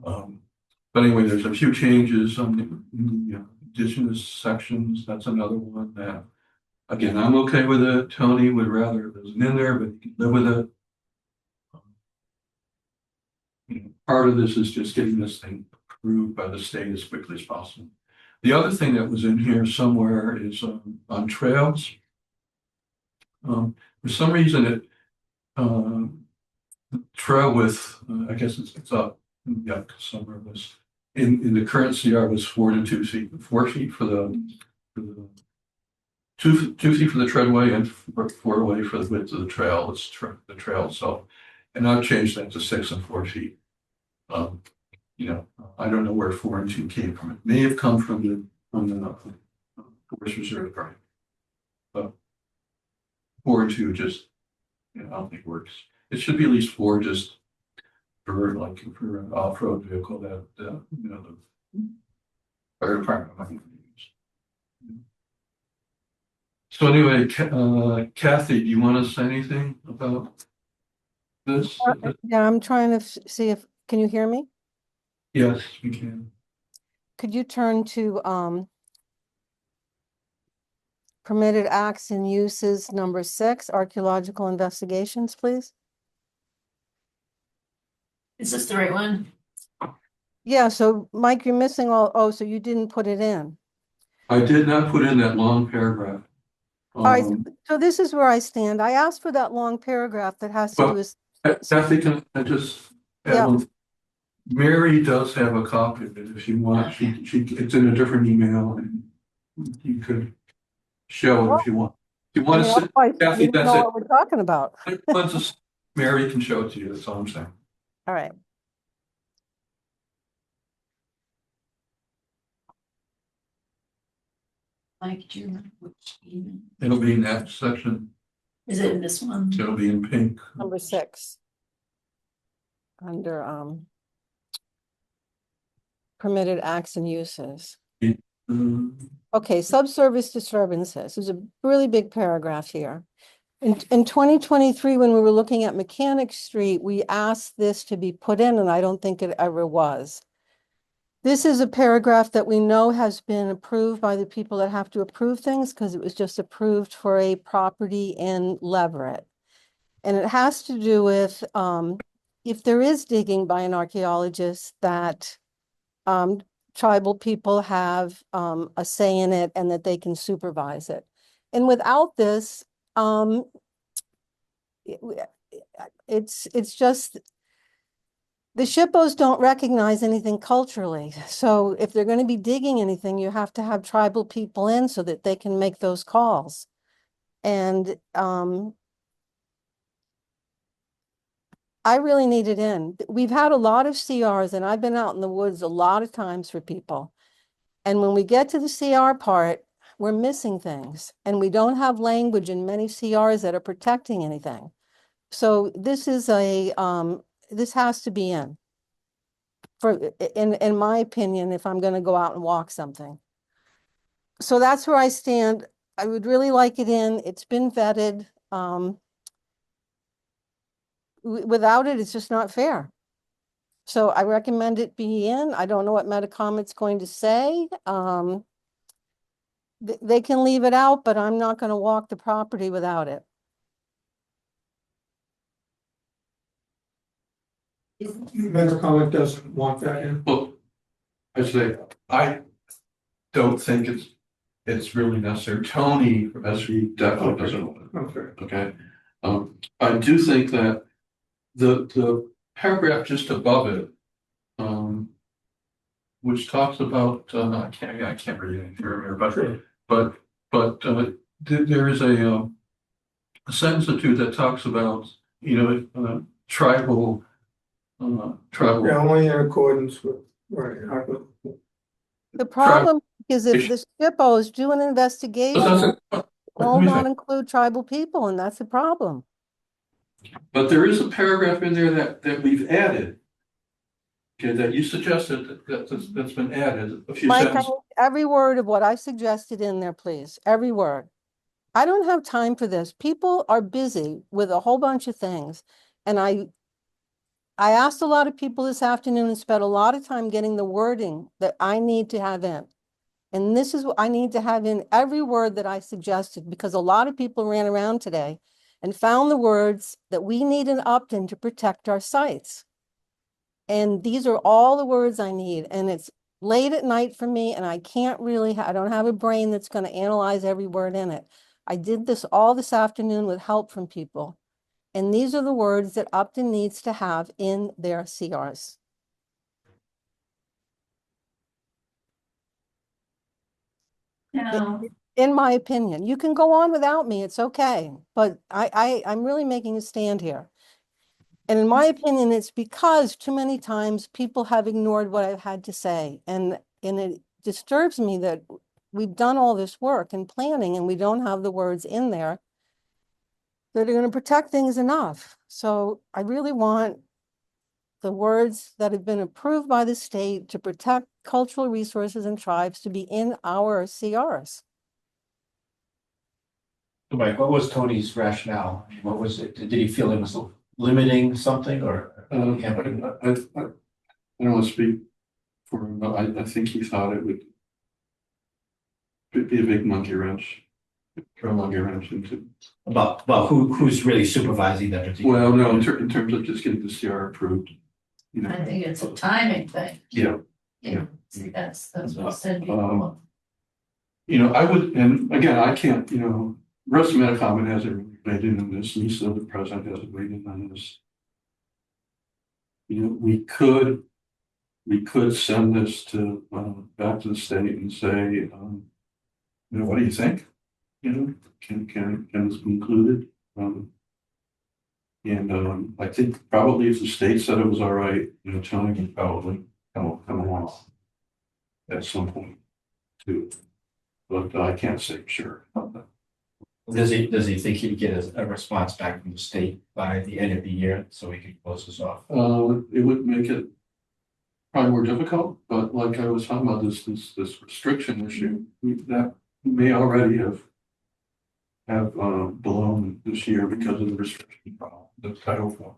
But anyway, there's a few changes on the indigenous sections. That's another one that, again, I'm okay with it. Tony would rather it wasn't in there, but he can live with it. Part of this is just getting this thing approved by the state as quickly as possible. The other thing that was in here somewhere is on trails. For some reason, it trail width, I guess it's up. Yeah, somewhere was in the current CR was 4 to 2 feet, 4 feet for the 2 feet for the treadway and 4 away for the width of the trail. It's the trail itself, and I've changed that to 6 and 4 feet. I don't know where 4 and 2 came from. It may have come from the Forest Reserve Department, but 4 and 2 just I don't think works. It should be at least 4 just for an off-road vehicle that the fire department might use. So anyway, Kathy, do you want to say anything about this? Yeah, I'm trying to see if, can you hear me? Yes, we can. Could you turn to permitted acts and uses number 6, archaeological investigations, please? Is this the right one? Yeah, so Mike, you're missing so you didn't put it in. I did not put in that long paragraph. All right, Um, so this is where I stand. I asked for that long paragraph that has to do with. Kathy, can I just add Yeah. one? Mary does have a copy of it if you want. It's in a different email and you could show it if you want. If you want to sit, Otherwise, Kathy, you don't that's know it. what we're talking about. Mary can show it to you. That's all I'm saying. All right. Mike, do you remember which email? It'll be in that section. Is it in this one? It'll be in pink. Number 6. Under permitted acts and uses. Okay, subsurface disturbances. There's a really big paragraph here. In 2023, when we were looking at Mechanic Street, we asked this to be put in, and I don't think it ever was. This is a paragraph that we know has been approved by the people that have to approve things because it was just approved for a property in Leverett. And it has to do with if there is digging by an archaeologist that tribal people have a say in it and that they can supervise it. And without this, it's just the SHPOs don't recognize anything culturally. So if they're going to be digging anything, you have to have tribal people in so that they can make those calls. And I really need it in. We've had a lot of CRs and I've been out in the woods a lot of times for people. And when we get to the CR part, we're missing things and we don't have language in many CRs that are protecting anything. So this is this has to be in. In my opinion, if I'm going to go out and walk something. So that's where I stand. I would really like it in. It's been vetted. Without it, it's just not fair. So I recommend it be in. I don't know what Metacomet's going to say. They can leave it out, but I'm not going to walk the property without it. Metacomet doesn't want that in. Well, I say, I don't think it's really necessary. Tony from SV definitely doesn't want it. Okay. Okay. I do think that the paragraph just above it, which talks about, I can't read it here, but there is a sentence or two that talks about, tribal. Yeah, only in accordance with, right. The problem is if the SHPOs do an investigation, will not include tribal people, and that's a problem. But there is a paragraph in there that we've added. Okay, that you suggested that's been added a few Mike, sentences. every word of what I suggested in there, please. Every word. I don't have time for this. People are busy with a whole bunch of things. And I asked a lot of people this afternoon and spent a lot of time getting the wording that I need to have in. And this is what I need to have in every word that I suggested, because a lot of people ran around today and found the words that we need an opt-in to protect our sites. And these are all the words I need. And it's late at night for me, and I can't really, I don't have a brain that's going to analyze every word in it. I did this all this afternoon with help from people. And these are the words that Upton needs to have in their CRs. No. In my opinion, you can go on without me, it's okay. But I'm really making a stand here. And in my opinion, it's because too many times people have ignored what I've had to say. And it disturbs me that we've done all this work and planning and we don't have the words in there that are going to protect things enough. So I really want the words that have been approved by the state to protect cultural resources and tribes to be in our CRs. Mike, what was Tony's rationale? What was it? Did he feel it was limiting something or? I don't want to speak for him, but I think he thought it would be a big monkey wrench. Throw a monkey wrench into. About who's really supervising that particular? Well, no, in terms of just getting the CR approved. you know. I think it's a timing thing. Yeah. Yeah, that's what I said Um, before. You know, I would, and again, I can't, you know, Russ Metacom hasn't really weighed in on this, Lisa, the president, hasn't weighed in on this. You know, we could send this to, back to the state and say, you know, what do you think? You know, can this be included? I think probably if the state said it was all right, you know, Tony would probably come along at some point too. But I can't say for sure. Does he think he'd get a response back from the state by the end of the year so we can close this off? It would make it probably more difficult, but like I was talking about this restriction issue, that may already have blown this year because of the restriction problem, the Title IV.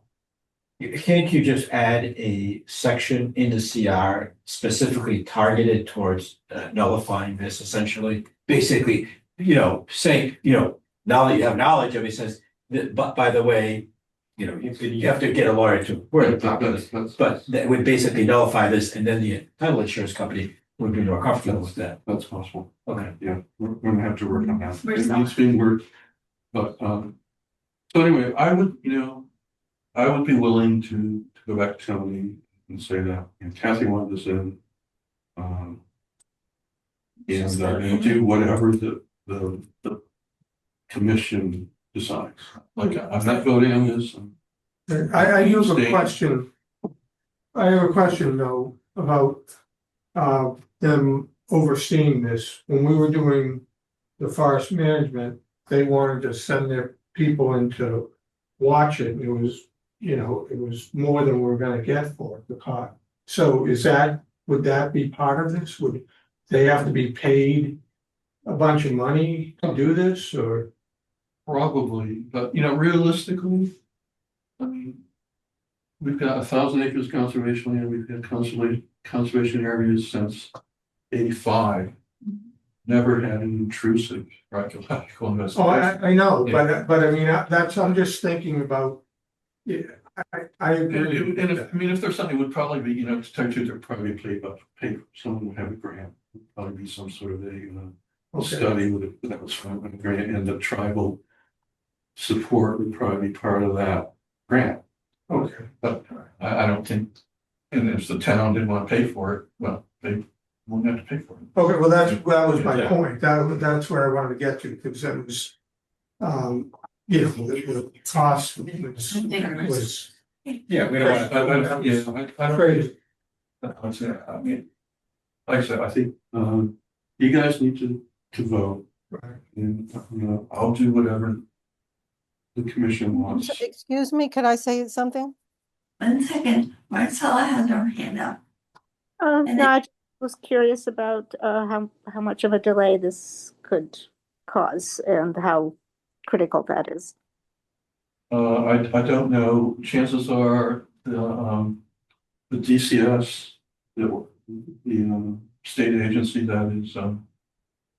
Can't you just add a section in the CR specifically targeted towards nullifying this essentially? Basically, you know, saying, you know, now that you have knowledge of it, says, that, but by the way, you know, you have to get a lawyer to word this, but that would basically nullify this, and then the title insurance company would be more comfortable with that. That's possible. Okay. Yeah, we're gonna have to work on that. It's being worked, but so anyway, I would be willing to go back to Tony and say that, you know, Kathy wanted this in. And do whatever the commission decides. Like, I'm not voting on this. I do have a question. I have a question though about them overseeing this. When we were doing the forest management, they wanted to send their people in to watch it. It was, you know, it was more than we were gonna get for it, the cost. So would that be part of this? Would they have to be paid a bunch of money to do this, or? Probably, but you know, realistically, I mean, we've got 1,000 acres conservation land, we've had conservation areas since '85. Never had an intrusive archaeological Oh, investigation. I know, Yeah. but I mean, that's, I'm just thinking about, yeah, I agree. And if there's something, it would probably be, you know, to tell you the truth, there'd probably be paid, someone would have a grant, would probably be some sort of a study that was from a grant, and the tribal support would probably be part of that grant. Okay. But I don't think, and if the town didn't want to pay for it, well, they wouldn't have to pay for it. Okay, well, that was my Yeah. point, that's where I wanted to get to, because that was, you know, the cost was. Yeah, we don't want to, I don't. Crazy. I mean, like I said, I think, you guys need to vote. Right. And, you know, I'll do whatever the commission wants. Excuse me, could I say something? 1 second, Marcella has her hand up. And No, I just was curious about how much of a delay this could cause and how critical that is. I don't know, chances are the DCS, the state agency that is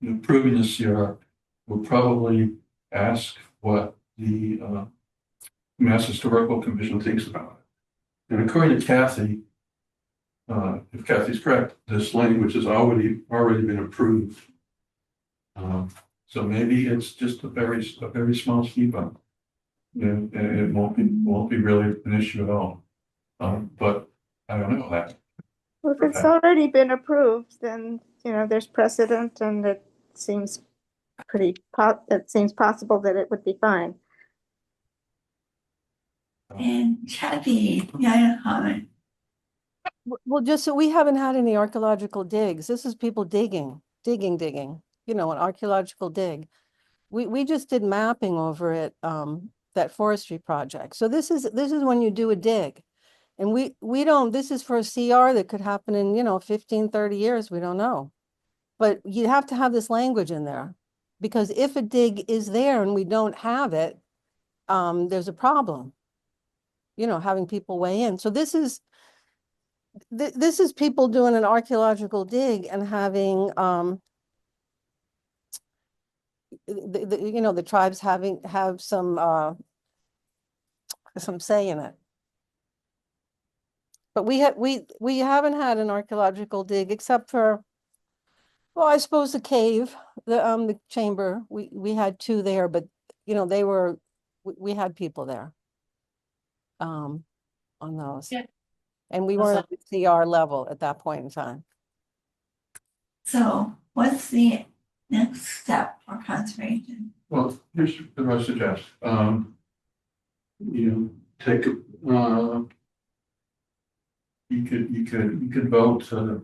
approving the CR will probably ask what the Mass Historical Commission thinks about it. And according to Kathy, if Kathy's correct, this language has already been approved. So maybe it's just a very small speed bump. And it won't be really an issue at all. But I don't know that. Well, if it's already been approved, then, you know, there's precedent and it seems it seems possible that it would be fine. And Kathy, you had a comment. Well, just so we haven't had any archaeological digs. This is people digging, you know, an archaeological dig. We just did mapping over at that forestry project. So this is when you do a dig. And we don't, this is for a CR that could happen in, you know, 15, 30 years, we don't know. But you have to have this language in there, because if a dig is there and we don't have it, there's a problem, you know, having people weigh in. So this is people doing an archaeological dig and having, you know, the tribes have some say in it. But we haven't had an archaeological dig except for, well, I suppose the cave, the chamber, we had 2 there, but you know, we had people there. On those. Yeah. And we weren't at CR level at that point in time. So what's the next step for conservation? Well, here's what I suggest, take, you could vote to,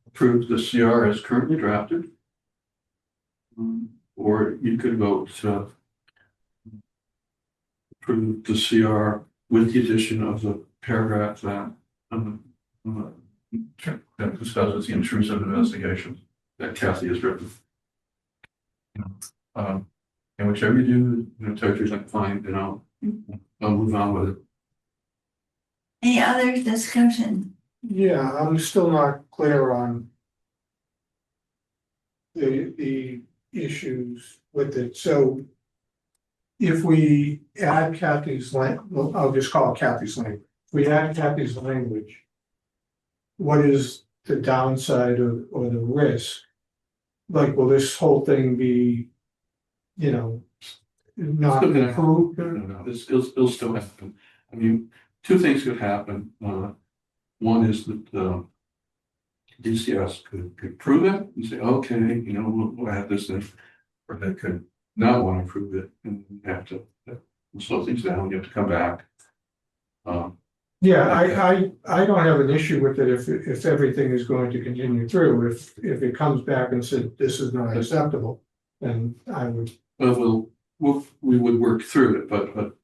approve the CR as currently drafted. Or you could vote to approve the CR with the addition of the paragraph that, that discusses the intrusive investigation that Kathy has written. And whichever you do, Territory's like, fine, I'll move on with it. Any other discussion? Yeah, I'm still not clear on the issues with it, so if we add Kathy's well, I'll just call it Kathy's language. If we add Kathy's language, what is the downside or the risk? Like, will this whole thing be, not Still gonna approved? No, it'll still happen. I mean, 2 things could happen. One is that DCS could prove it and say, okay, we'll add this in, or they could not want to prove it and have to slow things down. You have to come back. Yeah, I don't have an issue with it if everything is going to continue through. If it comes back and said this is not acceptable, then I would. Well, we would work through it, but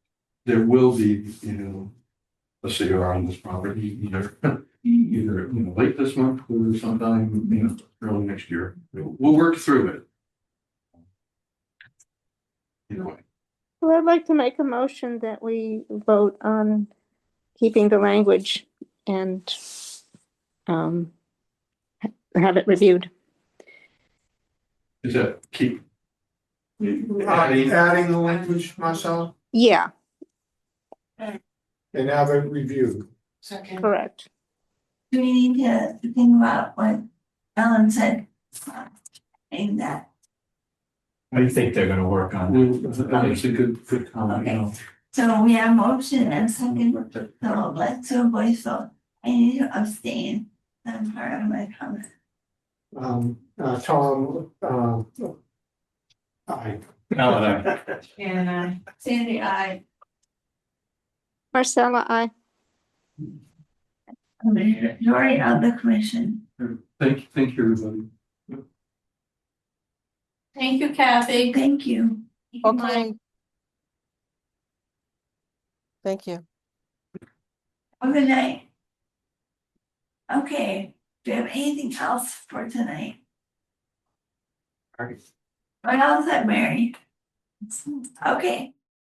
there will be, a CR on this property either late this month or sometime, early next year. We'll work through it. Anyway. Well, I'd like to make a motion that we vote on keeping the language and have it reviewed. Is that keep? Adding the language, Marcel, Yeah, and have it reviewed. Second. correct. Do we need to think about what Ellen said? In that, How do you think they're gonna work on that? It's a good comment. okay, so we have motion and second, so let's do a voice vote. I need to abstain, I'm part of my comment. Tom, aye. And Sandy, I. Marcella, I. Majority of the commission. Thank you, everybody. Thank you, Kathy. Thank you. Okay. Thank you. Good night. Okay, do you have anything else for tonight? What else, Mary? Okay.